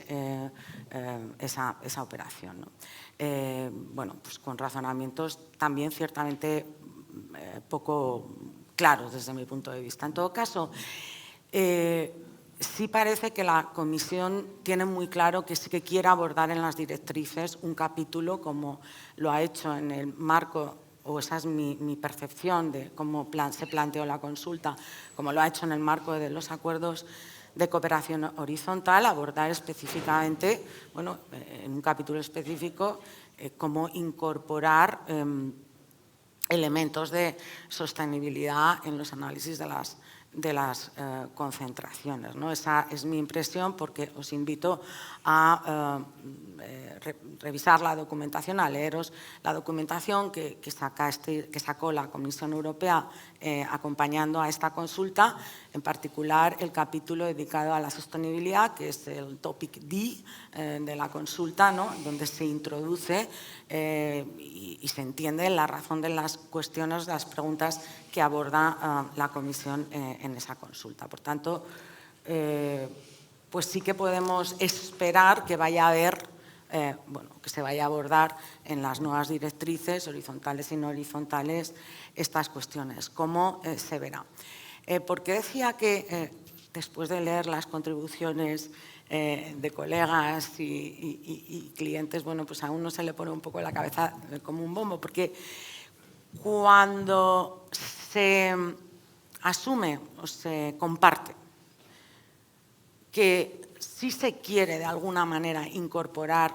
Speaker 5: esa operación, ¿no? Bueno, pues con razonamientos también ciertamente poco claros desde mi punto de vista. En todo caso, sí parece que la Comisión tiene muy claro que sí que quiere abordar en las directrices un capítulo, como lo ha hecho en el marco, o esa es mi percepción de cómo se planteó la consulta, como lo ha hecho en el marco de los acuerdos de cooperación horizontal, abordar específicamente, bueno, en un capítulo específico, cómo incorporar elementos de sostenibilidad en los análisis de las concentraciones, ¿no? Esa es mi impresión, porque os invito a revisar la documentación, a leeros la documentación que sacó la Comisión Europea acompañando a esta consulta, en particular el capítulo dedicado a la sostenibilidad, que es el topic D de la consulta, ¿no?, donde se introduce y se entiende la razón de las cuestiones, de las preguntas que aborda la Comisión en esa consulta. Por tanto, pues sí que podemos esperar que vaya a haber, bueno, que se vaya a abordar en las nuevas directrices, horizontales y no horizontales, estas cuestiones. ¿Cómo se verá? Porque decía que después de leer las contribuciones de colegas y clientes, bueno, pues a uno se le pone un poco la cabeza como un bombo, porque cuando se asume o se comparte que sí se quiere de alguna manera incorporar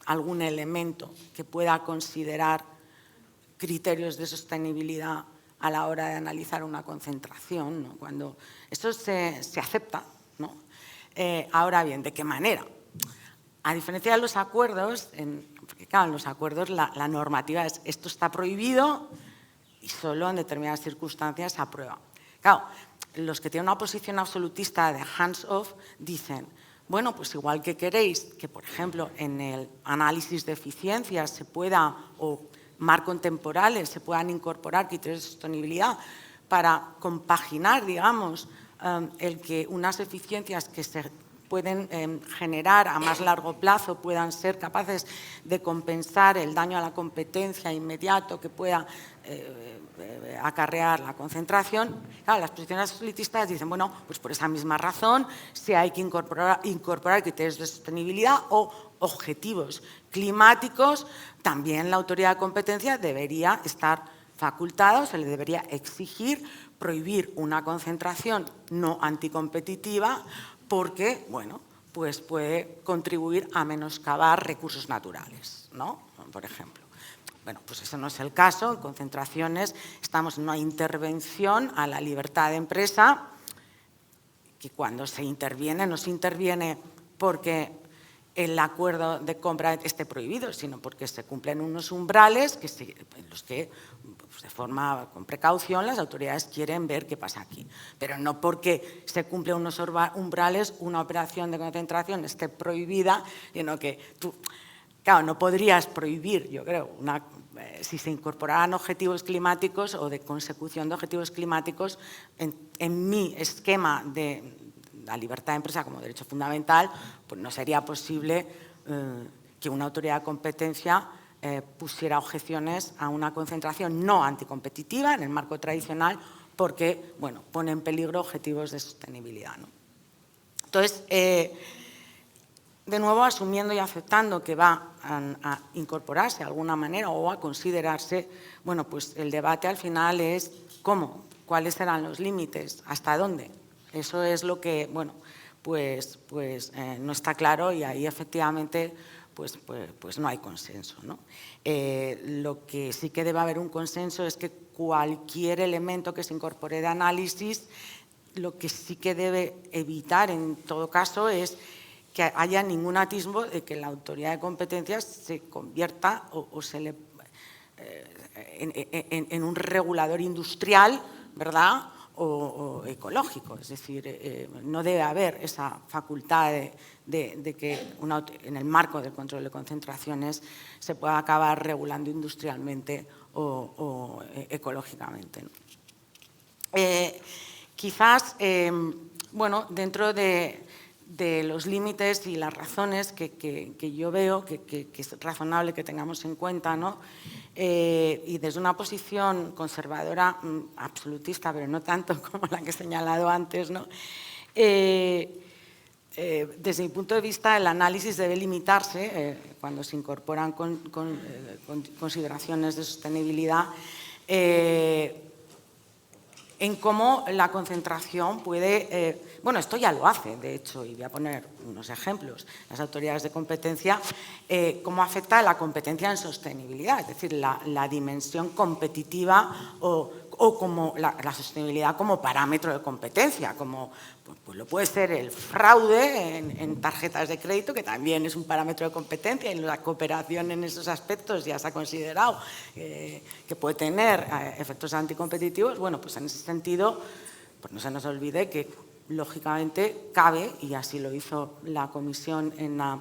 Speaker 5: algún elemento que pueda considerar criterios de sostenibilidad a la hora de analizar una concentración, ¿no?, cuando eso se acepta, ¿no? Ahora bien, ¿de qué manera? A diferencia de los acuerdos, porque claro, en los acuerdos la normativa es esto está prohibido y solo en determinadas circunstancias se aprueba. Claro, los que tienen una posición absolutista de hands-off dicen, bueno, pues igual que queréis que, por ejemplo, en el análisis de eficiencias se pueda, o marcos temporales, se puedan incorporar criterios de sostenibilidad para compaginar, digamos, el que unas eficiencias que se pueden generar a más largo plazo, puedan ser capaces de compensar el daño a la competencia inmediato que pueda acarrear la concentración. Claro, las posiciones absolutistas dicen, bueno, pues por esa misma razón, si hay que incorporar criterios de sostenibilidad o objetivos climáticos, también la autoridad de competencia debería estar facultada, se le debería exigir prohibir una concentración no anticompetitiva porque, bueno, pues puede contribuir a menoscabar recursos naturales, ¿no? Por ejemplo. Bueno, pues eso no es el caso. En concentraciones estamos en una intervención a la libertad de empresa, que cuando se interviene no se interviene porque el acuerdo de compra esté prohibido, sino porque se cumplen unos umbrales en los que, pues de forma con precaución, las autoridades quieren ver qué pasa aquí. Pero no porque se cumplen unos umbrales, una operación de concentración esté prohibida, sino que tú, claro, no podrías prohibir, yo creo, si se incorporaran objetivos climáticos o de consecución de objetivos climáticos en mi esquema de la libertad de empresa como derecho fundamental, pues no sería posible que una autoridad de competencia pusiera objeciones a una concentración no anticompetitiva en el marco tradicional porque, bueno, pone en peligro objetivos de sostenibilidad, ¿no? Entonces, de nuevo, asumiendo y aceptando que va a incorporarse de alguna manera o a considerarse, bueno, pues el debate al final es cómo, cuáles serán los límites, hasta dónde. Eso es lo que, bueno, pues no está claro y ahí efectivamente pues no hay consenso, ¿no? Lo que sí que debe haber un consenso es que cualquier elemento que se incorpore de análisis, lo que sí que debe evitar en todo caso es que haya ningún atisbo de que la autoridad de competencias se convierta o se le en un regulador industrial, ¿verdad?, o ecológico. Es decir, no debe haber esa facultad de que en el marco del control de concentraciones se pueda acabar regulando industrialmente o ecológicamente, ¿no? Quizás, bueno, dentro de los límites y las razones que yo veo que es razonable que tengamos en cuenta, ¿no? Y desde una posición conservadora absolutista, pero no tanto como la que he señalado antes, ¿no? Desde mi punto de vista, el análisis debe limitarse, cuando se incorporan consideraciones de sostenibilidad, en cómo la concentración puede, bueno, esto ya lo hace, de hecho, y voy a poner unos ejemplos, las autoridades de competencia, cómo afecta la competencia en sostenibilidad, es decir, la dimensión competitiva o como la sostenibilidad como parámetro de competencia, como pues lo puede ser el fraude en tarjetas de crédito, que también es un parámetro de competencia, y la cooperación en esos aspectos ya se ha considerado que puede tener efectos anticompetitivos. Bueno, pues en ese sentido, pues no se nos olvide que lógicamente cabe, y así lo hizo la Comisión en la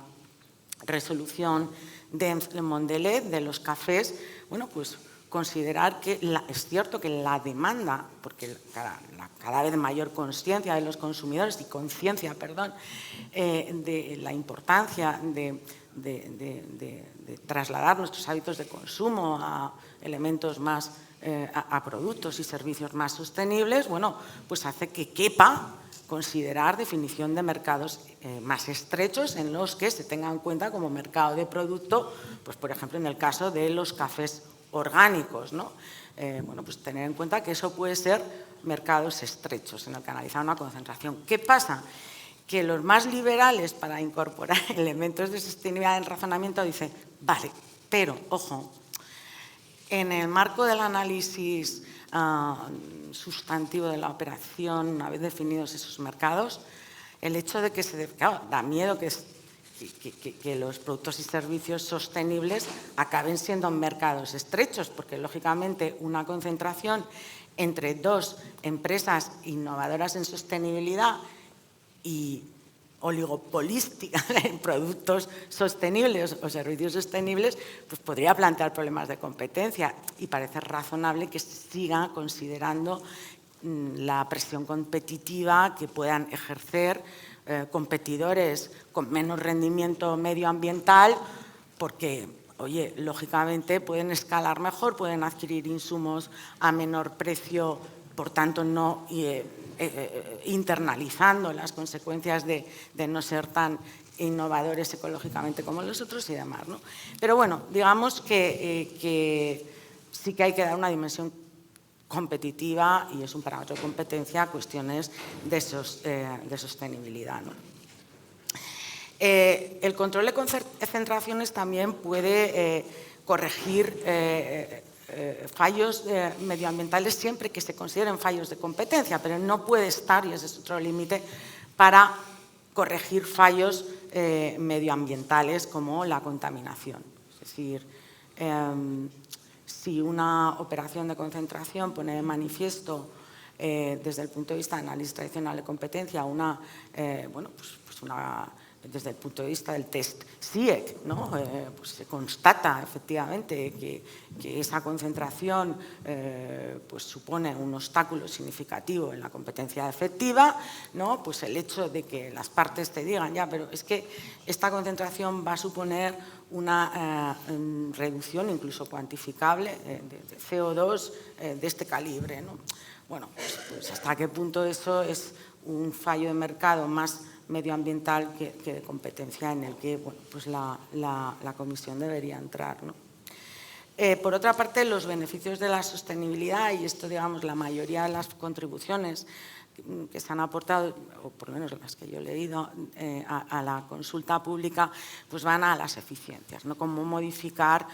Speaker 5: resolución de Mondelet de los cafés, bueno, pues considerar que es cierto que la demanda, porque cada vez mayor conciencia de los consumidores y conciencia, perdón, de la importancia de trasladar nuestros hábitos de consumo a elementos más, a productos y servicios más sostenibles, bueno, pues hace que quepa considerar definición de mercados más estrechos en los que se tenga en cuenta como mercado de producto, pues por ejemplo en el caso de los cafés orgánicos, ¿no? Bueno, pues tener en cuenta que eso puede ser mercados estrechos en el que analizar una concentración. ¿Qué pasa? Que los más liberales para incorporar elementos de sostenibilidad en razonamiento dicen, vale, pero, ojo, en el marco del análisis sustantivo de la operación, una vez definidos esos mercados, el hecho de que claro, da miedo que los productos y servicios sostenibles acaben siendo mercados estrechos, porque lógicamente una concentración entre dos empresas innovadoras en sostenibilidad y oligopolística en productos sostenibles o servicios sostenibles, pues podría plantear problemas de competencia, y parece razonable que se siga considerando la presión competitiva que puedan ejercer competidores con menos rendimiento medioambiental porque, oye, lógicamente pueden escalar mejor, pueden adquirir insumos a menor precio, por tanto no internalizando las consecuencias de no ser tan innovadores ecológicamente como los otros y demás, ¿no? Pero bueno, digamos que sí que hay que dar una dimensión competitiva y es un parámetro de competencia a cuestiones de sostenibilidad, ¿no? El control de concentraciones también puede corregir fallos medioambientales siempre que se consideren fallos de competencia, pero no puede estar, y ese es otro límite, para corregir fallos medioambientales como la contaminación. Es decir, si una operación de concentración pone de manifiesto desde el punto de vista de análisis tradicional de competencia desde el punto de vista del test SIEC, ¿no? Pues se constata efectivamente que esa concentración pues supone un obstáculo significativo en la competencia efectiva, ¿no? Pues el hecho de que las partes te digan, ya, pero es que esta concentración va a suponer una reducción incluso cuantificable de CO2 de este calibre, ¿no? Bueno, pues hasta qué punto eso es un fallo de mercado más medioambiental que de competencia en el que bueno, pues la Comisión debería entrar, ¿no? Por otra parte, los beneficios de la sostenibilidad, y esto, digamos, la mayoría de las contribuciones que se han aportado, o por lo menos las que yo he leído a la consulta pública, pues van a las eficiencias, ¿no? Cómo modificar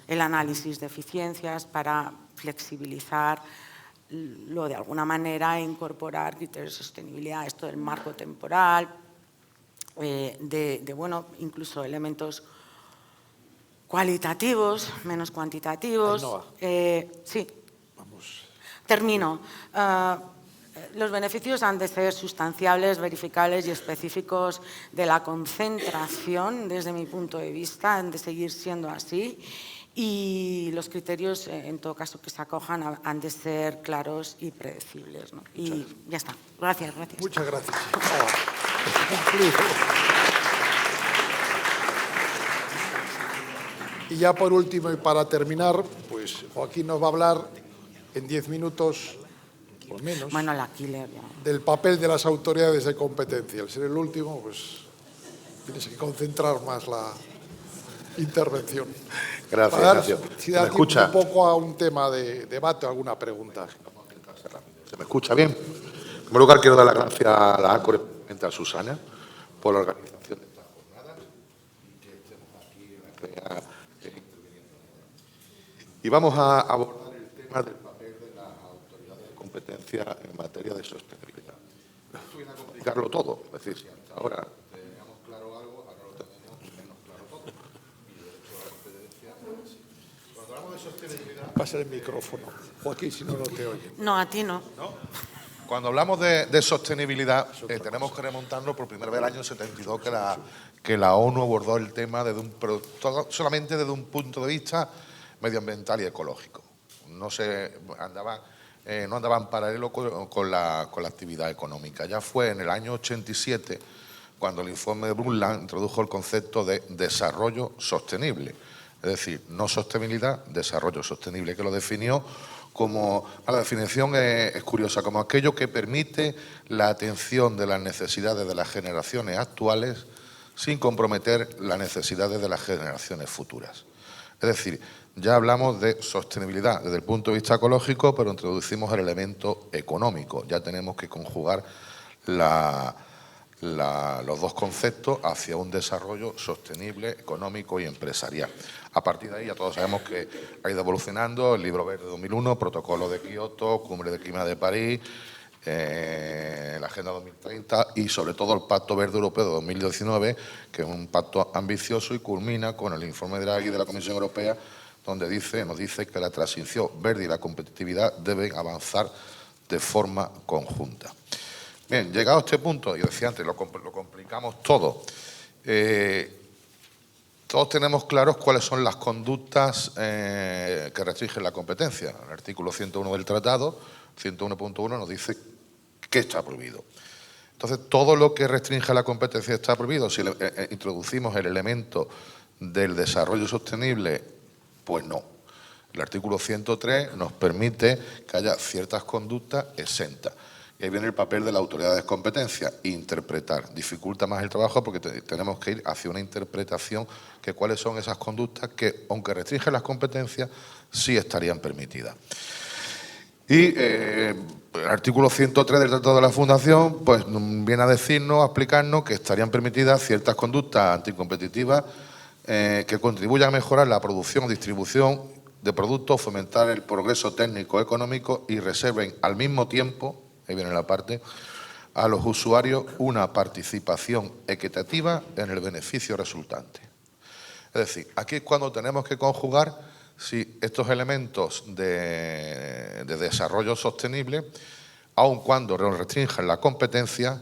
Speaker 5: el análisis de eficiencias para flexibilizar de alguna manera incorporar criterios de sostenibilidad, esto del marco temporal, bueno, incluso elementos cualitativos, menos cuantitativos. Sí, vamos. Termino. Los beneficios han de ser sustanciables, verificables y específicos de la concentración, desde mi punto de vista, han de seguir siendo así. Y los criterios, en todo caso, que se acojan han de ser claros y predecibles, ¿no? Y ya está. Gracias.
Speaker 2: Muchas gracias. Y ya por último y para terminar, pues Joaquín nos va a hablar en 10 minutos, por menos,
Speaker 5: bueno, la killer, ya.
Speaker 2: Del papel de las autoridades de competencia. Al ser el último, pues tienes que concentrar más la intervención.
Speaker 6: Gracias, Ignacio.
Speaker 2: Si da tiempo un poco a un tema de debate o alguna pregunta.
Speaker 6: ¿Se me escucha bien? En primer lugar, quiero dar las gracias a la ACORE, a Susana, por la organización de estas jornadas y que estemos aquí en la REA interviniendo. Y vamos a abordar el tema del papel de las autoridades de competencia en materia de sostenibilidad. Esto viene a complicarlo todo. Es decir, si hasta ahora teníamos claro algo, ahora lo tenemos menos claro todo. Y de hecho, la competencia es así. Cuando hablamos de sostenibilidad...
Speaker 2: Pasa el micrófono, Joaquín, si no te oyen.
Speaker 5: No, a ti no.
Speaker 6: Cuando hablamos de sostenibilidad, tenemos que remontarnos por primera vez al año 72 que la ONU abordó el tema solamente desde un punto de vista medioambiental y ecológico. No andaban paralelo con la actividad económica. Ya fue en el año 87 cuando el informe de Brundtland introdujo el concepto de desarrollo sostenible. Es decir, no sostenibilidad, desarrollo sostenible, que lo definió como, la definición es curiosa, como aquello que permite la atención de las necesidades de las generaciones actuales sin comprometer las necesidades de las generaciones futuras. Es decir, ya hablamos de sostenibilidad desde el punto de vista ecológico, pero introducimos el elemento económico. Ya tenemos que conjugar los dos conceptos hacia un desarrollo sostenible, económico y empresarial. A partir de ahí ya todos sabemos que ha ido evolucionando el Libro Verde de 2001, Protocolo de Kioto, Cumbre de Clima de París, la Agenda 2030 y sobre todo el Pacto Verde Europeo de 2019, que es un pacto ambicioso y culmina con el informe de Draghi de la Comisión Europea, donde nos dice que la transición verde y la competitividad deben avanzar de forma conjunta. Bien, llegado a este punto, yo decía antes, lo complicamos todo. Todos tenemos claros cuáles son las conductas que restringen la competencia. El artículo 101 del Tratado, 101.1, nos dice que está prohibido. Entonces, todo lo que restringe la competencia está prohibido. Si introducimos el elemento del desarrollo sostenible, pues no. El artículo 103 nos permite que haya ciertas conductas exentas. Y ahí viene el papel de la autoridad de competencia, interpretar. Dificulta más el trabajo porque tenemos que ir hacia una interpretación que cuáles son esas conductas que, aunque restringen las competencias, sí estarían permitidas. Y el artículo 103 del Tratado de la Fundación pues, viene a decirnos, a explicarnos que estarían permitidas ciertas conductas anticompetitivas que contribuyan a mejorar la producción o distribución de productos, fomentar el progreso técnico económico y reserven al mismo tiempo, ahí viene la parte, a los usuarios una participación equitativa en el beneficio resultante. Es decir, aquí es cuando tenemos que conjugar si estos elementos de desarrollo sostenible, aun cuando restringen la competencia,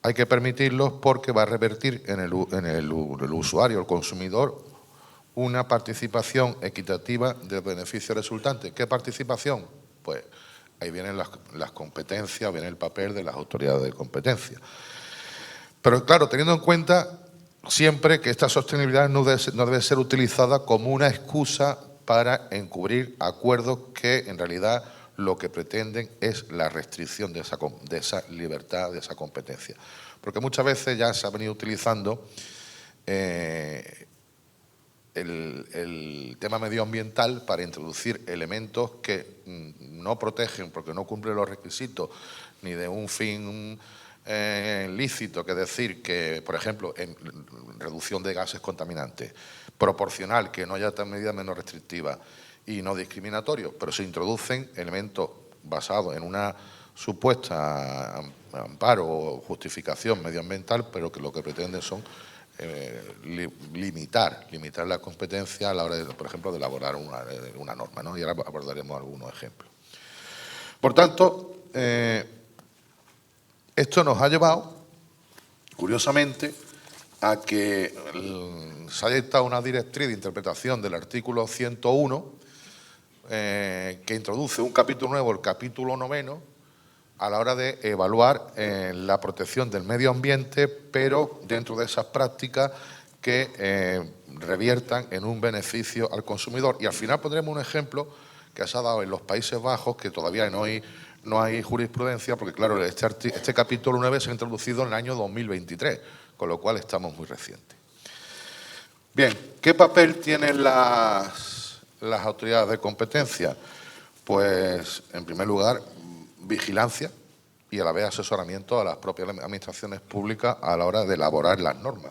Speaker 6: hay que permitirlos porque va a revertir en el usuario, el consumidor, una participación equitativa del beneficio resultante. ¿Qué participación? Pues ahí vienen las competencias, viene el papel de las autoridades de competencia. Pero claro, teniendo en cuenta siempre que esta sostenibilidad no debe ser utilizada como una excusa para encubrir acuerdos que en realidad lo que pretenden es la restricción de esa libertad, de esa competencia. Porque muchas veces ya se ha venido utilizando el tema medioambiental para introducir elementos que no protegen porque no cumplen los requisitos ni de un fin lícito, que es decir, que, por ejemplo, en reducción de gases contaminantes, proporcional, que no haya tan medidas menos restrictivas y no discriminatorios, pero se introducen elementos basados en una supuesta amparo o justificación medioambiental, pero que lo que pretenden son limitar la competencia a la hora, por ejemplo, de elaborar una norma, ¿no? Y ahora abordaremos algunos ejemplos. Por tanto, esto nos ha llevado, curiosamente, a que se haya dictado una directriz de interpretación del artículo 101 que introduce un capítulo nuevo, el capítulo 9, a la hora de evaluar la protección del medio ambiente, pero dentro de esas prácticas que reviertan en un beneficio al consumidor. Y al final pondremos un ejemplo que se ha dado en los Países Bajos, que todavía no hay jurisprudencia, porque claro, este capítulo 9 se ha introducido en el año 2023, con lo cual estamos muy recientes. Bien, ¿qué papel tienen las autoridades de competencia? Pues, en primer lugar, vigilancia y a la vez asesoramiento a las propias administraciones públicas a la hora de elaborar las normas.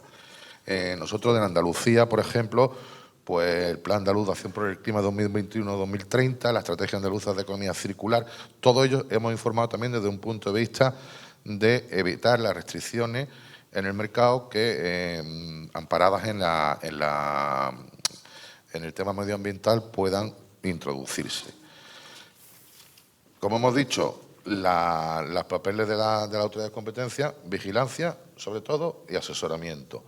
Speaker 6: Nosotros en Andalucía, por ejemplo, pues el Plan Andaluz de Acción por el Clima 2021-2030, la Estrategia Andaluza de Economía Circular, todo ello hemos informado también desde un punto de vista de evitar las restricciones en el mercado que, amparadas en el tema medioambiental, puedan introducirse. Como hemos dicho, los papeles de la autoridad de competencia, vigilancia, sobre todo, y asesoramiento.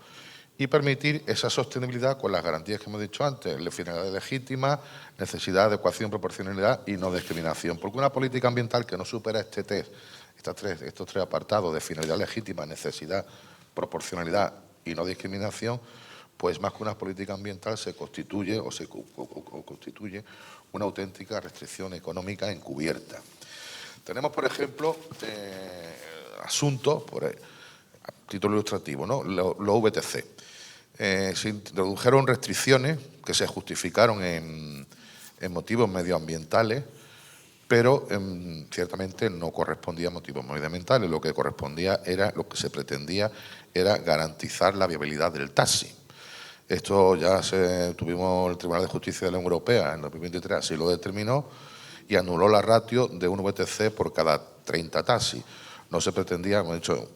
Speaker 6: Y permitir esa sostenibilidad con las garantías que hemos dicho antes, la finalidad legítima, necesidad, adecuación, proporcionalidad y no discriminación. Porque una política ambiental que no supera estos tres apartados de finalidad legítima, necesidad, proporcionalidad y no discriminación, pues más que una política ambiental se constituye una auténtica restricción económica encubierta. Tenemos, por ejemplo, asuntos, a título ilustrativo, ¿no? Los VTC. Se introdujeron restricciones que se justificaron en motivos medioambientales, pero ciertamente no correspondía a motivos medioambientales. Lo que se pretendía era garantizar la viabilidad del taxi. Esto ya tuvimos el Tribunal de Justicia de la Unión Europea en 2023, así lo determinó, y anuló la ratio de un VTC por cada 30 taxis. No se pretendía, hemos dicho,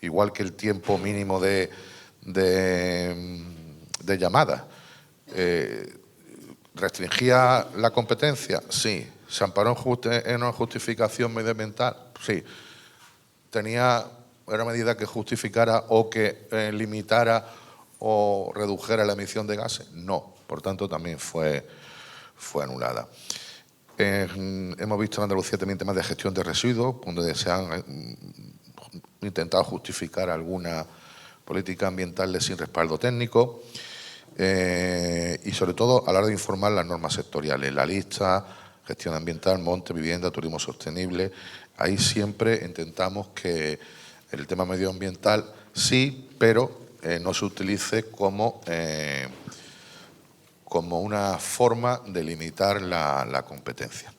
Speaker 6: igual que el tiempo mínimo de llamada. ¿Restringía la competencia? Sí. ¿Se amparó en una justificación medioambiental? Sí. ¿Tenía una medida que justificara o que limitara o redujera la emisión de gases? No. Por tanto, también fue anulada. Hemos visto en Andalucía también temas de gestión de residuos, donde se han intentado justificar alguna política ambiental sin respaldo técnico. Y sobre todo a la hora de informar las normas sectoriales, la lista, gestión ambiental, monte, vivienda, turismo sostenible. Ahí siempre intentamos que el tema medioambiental sí, pero no se utilice como una forma de limitar la competencia.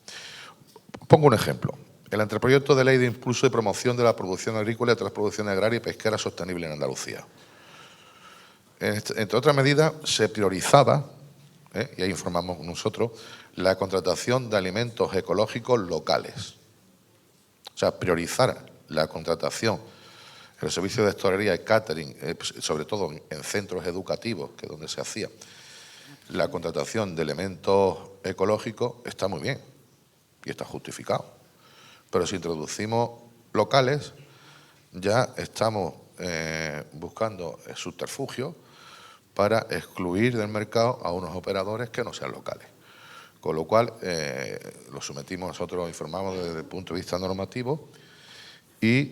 Speaker 6: Pongo un ejemplo. El anteproyecto de ley de impulso y promoción de la producción agrícola y de la producción agraria y pesquera sostenible en Andalucía. Entre otras medidas, se priorizaba, y ahí informamos nosotros, la contratación de alimentos ecológicos locales. O sea, priorizar la contratación, el servicio de hostelería y catering, sobre todo en centros educativos, que es donde se hacía, la contratación de elementos ecológicos está muy bien y está justificado. Pero si introducimos locales, ya estamos buscando subterfugios para excluir del mercado a unos operadores que no sean locales. Con lo cual, lo sometimos, nosotros lo informamos desde el punto de vista normativo y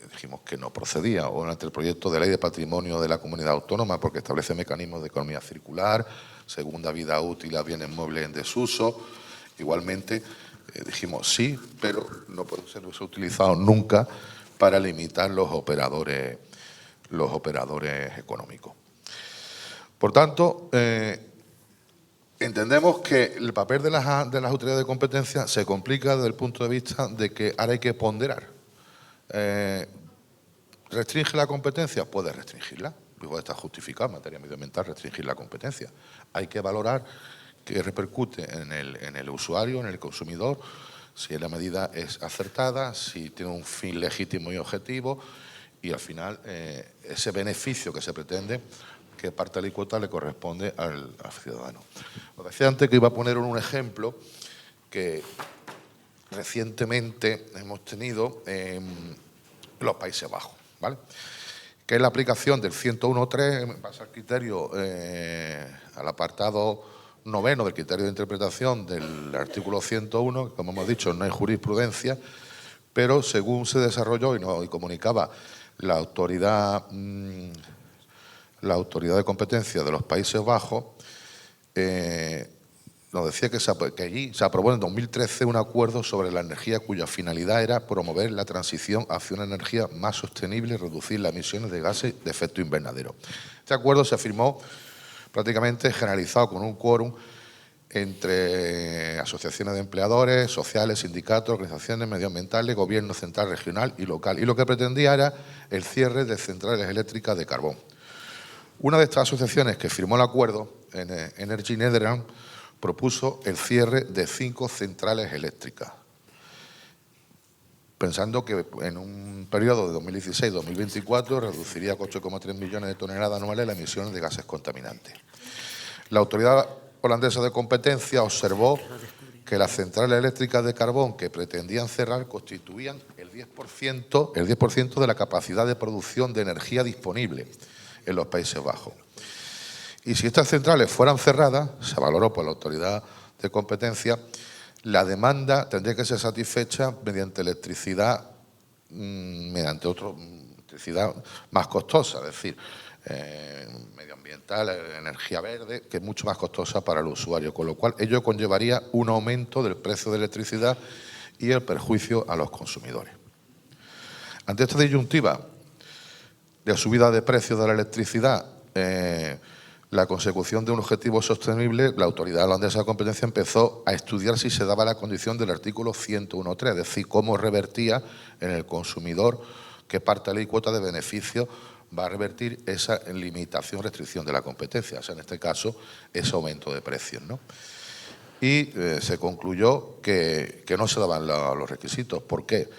Speaker 6: dijimos que no procedía, o ante el proyecto de ley de patrimonio de la comunidad autónoma, porque establece mecanismos de economía circular, segunda vida útil a bienes muebles en desuso. Igualmente, dijimos sí, pero no puede ser utilizado nunca para limitar los operadores económicos. Por tanto, entendemos que el papel de las autoridades de competencia se complica desde el punto de vista de que ahora hay que ponderar. ¿Restringe la competencia? Puede restringirla. Luego está justificado en materia medioambiental restringir la competencia. Hay que valorar qué repercute en el usuario, en el consumidor, si la medida es acertada, si tiene un fin legítimo y objetivo y al final ese beneficio que se pretende, que parte de la alícuota le corresponde al ciudadano. Os decía antes que iba a poner un ejemplo que recientemente hemos tenido en los Países Bajos, ¿vale? Que es la aplicación del 101.3, pasa al criterio, al apartado 9 del criterio de interpretación del artículo 101, que como hemos dicho no hay jurisprudencia, pero según se desarrolló y comunicaba la autoridad de competencia de los Países Bajos, nos decía que allí se aprobó en 2013 un acuerdo sobre la energía cuya finalidad era promover la transición hacia una energía más sostenible y reducir las emisiones de gases de efecto invernadero. Este acuerdo se firmó prácticamente generalizado con un quórum entre asociaciones de empleadores, sociales, sindicatos, organizaciones medioambientales, gobierno central, regional y local. Y lo que pretendía era el cierre de centrales eléctricas de carbón. Una de estas asociaciones que firmó el acuerdo, Energy Netherlands, propuso el cierre de 5 centrales eléctricas, pensando que en un periodo de 2016-2024 reduciría a 8,3 millones de toneladas anuales las emisiones de gases contaminantes. La autoridad holandesa de competencia observó que las centrales eléctricas de carbón que pretendían cerrar constituían el 10% de la capacidad de producción de energía disponible en los Países Bajos. Y si estas centrales fueran cerradas, se valoró por la autoridad de competencia, la demanda tendría que ser satisfecha mediante electricidad, electricidad más costosa, es decir, medioambiental, energía verde, que es mucho más costosa para el usuario, con lo cual ello conllevaría un aumento del precio de electricidad y el perjuicio a los consumidores. Ante esta disyuntiva de subida de precios de la electricidad, la consecución de un objetivo sostenible, la autoridad holandesa de competencia empezó a estudiar si se daba la condición del artículo 101.3, es decir, cómo revertía en el consumidor qué parte de la alícuota de beneficio va a revertir esa limitación, restricción de la competencia, o sea, en este caso, ese aumento de precios, ¿no? Y se concluyó que no se daban los requisitos. ¿Por qué?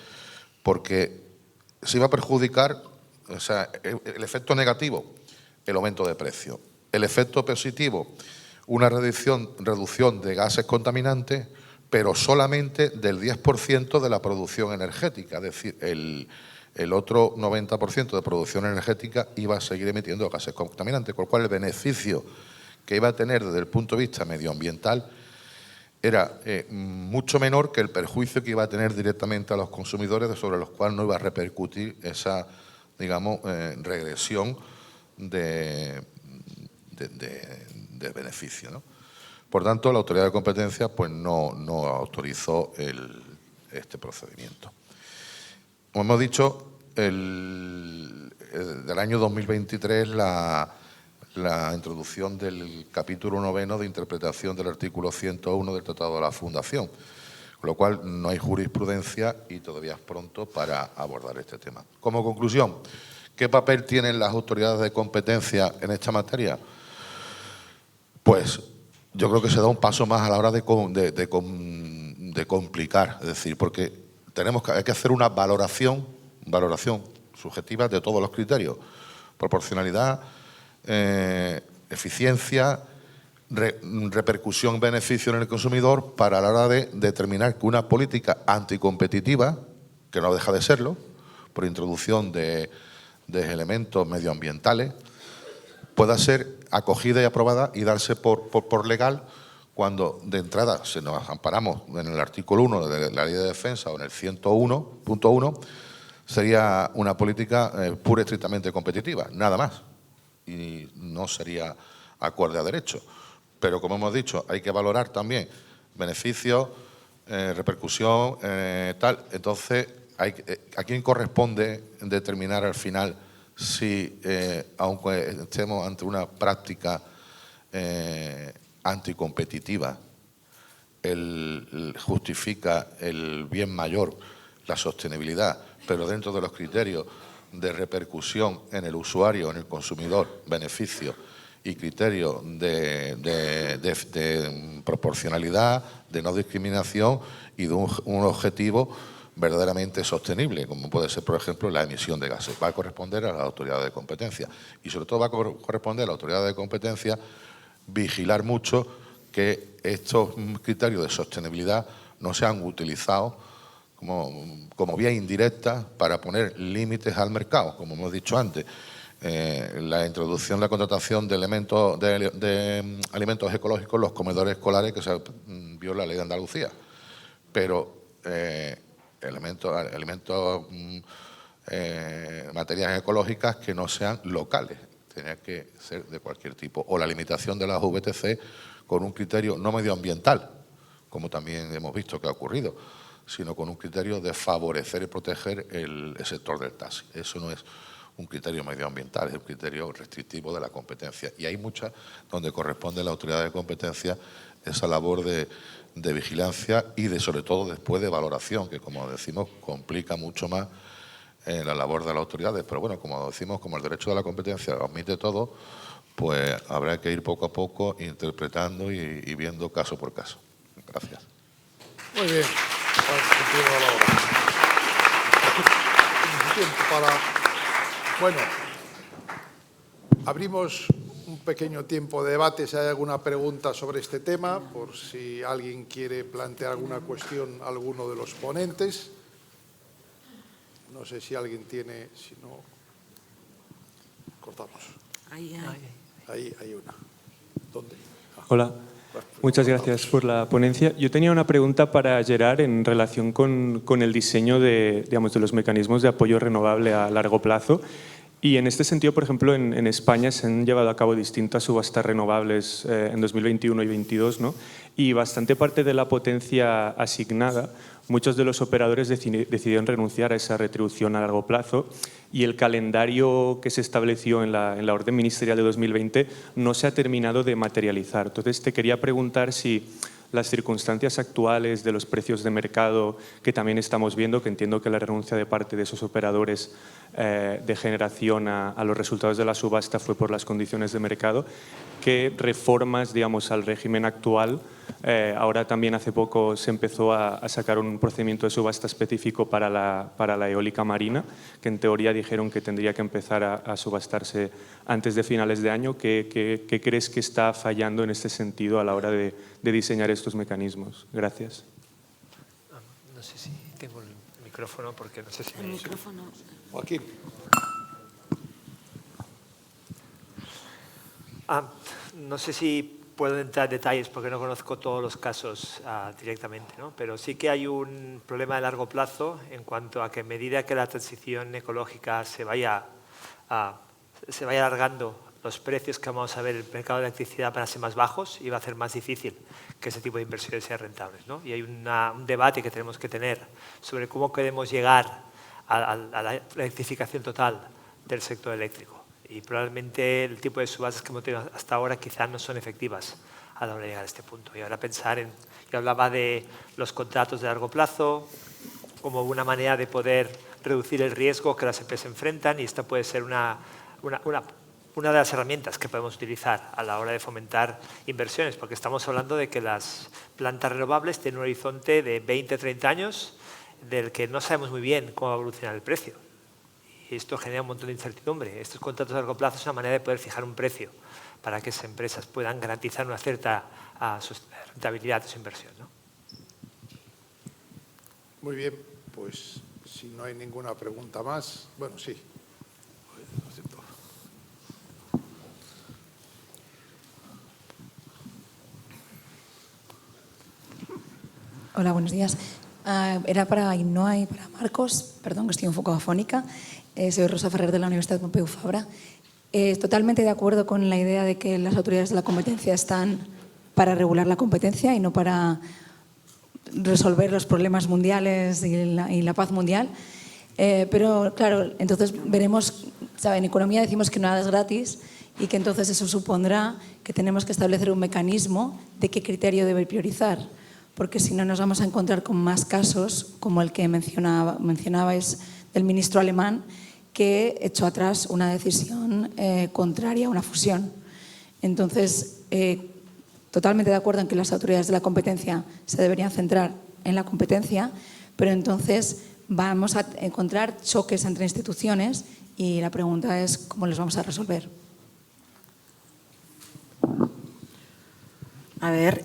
Speaker 6: Porque se iba a perjudicar, o sea, el efecto negativo, el aumento de precio. El efecto positivo, una reducción de gases contaminantes, pero solamente del 10% de la producción energética, es decir, el otro 90% de producción energética iba a seguir emitiendo gases contaminantes, con lo cual el beneficio que iba a tener desde el punto de vista medioambiental era mucho menor que el perjuicio que iba a tener directamente a los consumidores, sobre los cuales no iba a repercutir esa, digamos, regresión de beneficio, ¿no? Por tanto, la autoridad de competencia pues, no autorizó este procedimiento. Como hemos dicho, del año 2023 la introducción del capítulo 9 de interpretación del artículo 101 del Tratado de la Fundación, con lo cual no hay jurisprudencia y todavía es pronto para abordar este tema. Como conclusión, ¿qué papel tienen las autoridades de competencia en esta materia? Pues yo creo que se da un paso más a la hora de complicar, es decir, porque hay que hacer una valoración subjetiva de todos los criterios: proporcionalidad, eficiencia, repercusión, beneficio en el consumidor, para la hora de determinar que una política anticompetitiva, que no deja de serlo, por introducción de elementos medioambientales, pueda ser acogida y aprobada y darse por legal, cuando de entrada, si nos amparamos en el artículo 1 de la Ley de Defensa o en el 101.1, sería una política pura y estrictamente competitiva, nada más, y no sería acorde a derecho. Pero, como hemos dicho, hay que valorar también beneficios, repercusión, tal. Entonces, ¿a quién corresponde determinar al final si, aunque estemos ante una práctica anticompetitiva, justifica el bien mayor, la sostenibilidad, pero dentro de los criterios de repercusión en el usuario, en el consumidor, beneficio, y criterios de proporcionalidad, de no discriminación y de un objetivo verdaderamente sostenible, como puede ser, por ejemplo, la emisión de gases? Va a corresponder a la autoridad de competencia, y sobre todo va a corresponder a la autoridad de competencia vigilar mucho que estos criterios de sostenibilidad no sean utilizados como vía indirecta para poner límites al mercado, como hemos dicho antes. La introducción, la contratación de elementos de alimentos ecológicos en los comedores escolares, que se viola la ley de Andalucía, pero materias ecológicas que no sean locales, tenía que ser de cualquier tipo. O la limitación de las VTC con un criterio no medioambiental, como también hemos visto que ha ocurrido, sino con un criterio de favorecer y proteger el sector del taxi. Eso no es un criterio medioambiental, es un criterio restrictivo de la competencia. Y hay muchas donde corresponde a la autoridad de competencia esa labor de vigilancia y sobre todo después de valoración, que, como decimos, complica mucho más la labor de las autoridades. Pero bueno, como decimos, como el derecho de la competencia lo admite todo, pues habrá que ir poco a poco interpretando y viendo caso por caso. Gracias.
Speaker 2: Muy bien. Bueno, abrimos un pequeño tiempo de debate, si hay alguna pregunta sobre este tema, por si alguien quiere plantear alguna cuestión a alguno de los ponentes. No sé si alguien tiene, si no, cortamos. Ahí hay una. ¿Dónde?
Speaker 7: Hola. Muchas gracias por la ponencia. Yo tenía una pregunta para Gerard en relación con el diseño de los mecanismos de apoyo renovable a largo plazo. Y en este sentido, por ejemplo, en España se han llevado a cabo distintas subastas renovables en 2021 y 2022, ¿no? Y bastante parte de la potencia asignada, muchos de los operadores decidieron renunciar a esa retribución a largo plazo, y el calendario que se estableció en la orden ministerial de 2020 no se ha terminado de materializar. Entonces, te quería preguntar si las circunstancias actuales de los precios de mercado que también estamos viendo, que entiendo que la renuncia de parte de esos operadores de generación a los resultados de la subasta fue por las condiciones de mercado, ¿qué reformas, digamos, al régimen actual? Ahora también hace poco se empezó a sacar un procedimiento de subasta específico para la eólica marina, que en teoría dijeron que tendría que empezar a subastarse antes de finales de año. ¿Qué crees que está fallando en este sentido a la hora de diseñar estos mecanismos? Gracias.
Speaker 3: No sé si tengo el micrófono, porque no sé si
Speaker 5: el micrófono.
Speaker 2: Joaquín.
Speaker 3: No sé si puedo entrar en detalles porque no conozco todos los casos directamente, ¿no? Pero sí que hay un problema de largo plazo en cuanto a que a medida que la transición ecológica se vaya alargando, los precios que vamos a ver en el mercado de electricidad van a ser más bajos y va a ser más difícil que ese tipo de inversiones sean rentables, ¿no? Y hay un debate que tenemos que tener sobre cómo queremos llegar a la electrificación total del sector eléctrico. Y probablemente el tipo de subastas que hemos tenido hasta ahora quizás no son efectivas a la hora de llegar a este punto. Y ahora pensar en, yo hablaba de los contratos de largo plazo como una manera de poder reducir el riesgo que las empresas enfrentan, y esta puede ser una de las herramientas que podemos utilizar a la hora de fomentar inversiones, porque estamos hablando de que las plantas renovables tienen un horizonte de 20-30 años del que no sabemos muy bien cómo va a evolucionar el precio. Y esto genera un montón de incertidumbre. Estos contratos a largo plazo es una manera de poder fijar un precio para que esas empresas puedan garantizar una cierta rentabilidad de su inversión, ¿no?
Speaker 2: Muy bien, pues si no hay ninguna pregunta más, bueno, sí.
Speaker 8: Hola, buenos días. Era para Ainhoa y para Marcos, perdón que estoy un poco afónica. Soy Rosa Ferrer de la Universidad Pompeu Fabra. Totalmente de acuerdo con la idea de que las autoridades de la competencia están para regular la competencia y no para resolver los problemas mundiales y la paz mundial. Pero claro, entonces veremos, ¿saben? En economía decimos que nada es gratis y que entonces eso supondrá que tenemos que establecer un mecanismo de qué criterio debe priorizar, porque si no nos vamos a encontrar con más casos como el que mencionabais del ministro alemán, que echó atrás una decisión contraria a una fusión. Entonces, totalmente de acuerdo en que las autoridades de la competencia se deberían centrar en la competencia, pero entonces vamos a encontrar choques entre instituciones y la pregunta es cómo los vamos a resolver.
Speaker 5: A ver,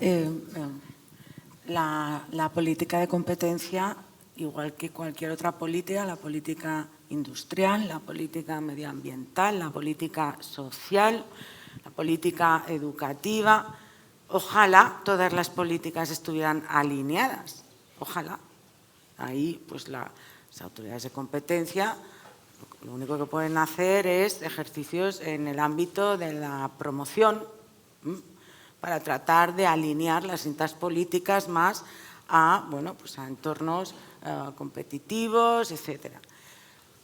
Speaker 5: la política de competencia, igual que cualquier otra política, la política industrial, la política medioambiental, la política social, la política educativa, ojalá todas las políticas estuvieran alineadas, ojalá. Ahí, pues las autoridades de competencia lo único que pueden hacer es ejercicios en el ámbito de la promoción, para tratar de alinear las distintas políticas más a, bueno, pues a entornos competitivos, etcétera.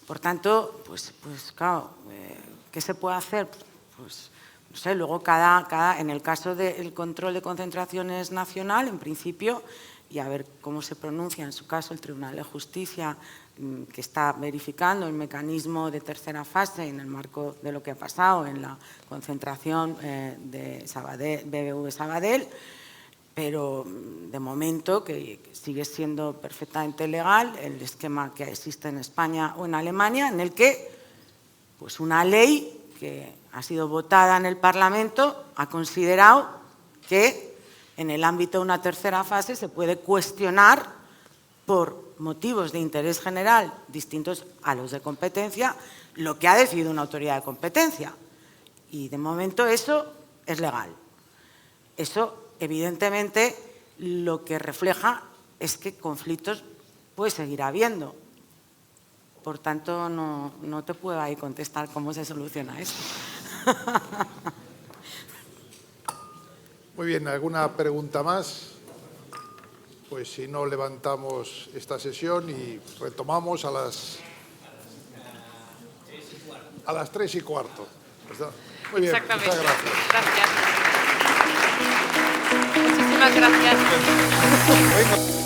Speaker 5: Por tanto, pues claro, ¿qué se puede hacer? Pues no sé, luego en el caso del control de concentraciones nacional, en principio, y a ver cómo se pronuncia en su caso el Tribunal de Justicia, que está verificando el mecanismo de tercera fase en el marco de lo que ha pasado en la concentración de BBV Sabadell, pero de momento que sigue siendo perfectamente legal el esquema que existe en España o en Alemania, en el que pues una ley que ha sido votada en el Parlamento ha considerado que en el ámbito de una tercera fase se puede cuestionar por motivos de interés general distintos a los de competencia lo que ha decidido una autoridad de competencia. Y de momento eso es legal. Eso, evidentemente, lo que refleja es que conflictos puede seguir habiendo. Por tanto, no te puedo ahí contestar cómo se soluciona eso.
Speaker 2: Muy bien, ¿alguna pregunta más? Pues si no, levantamos esta sesión y retomamos a las 3:15. ¿Verdad? Muy bien,
Speaker 1: Exactamente.
Speaker 2: muchas gracias.
Speaker 1: Gracias. Muchísimas gracias.
Speaker 2: Venga.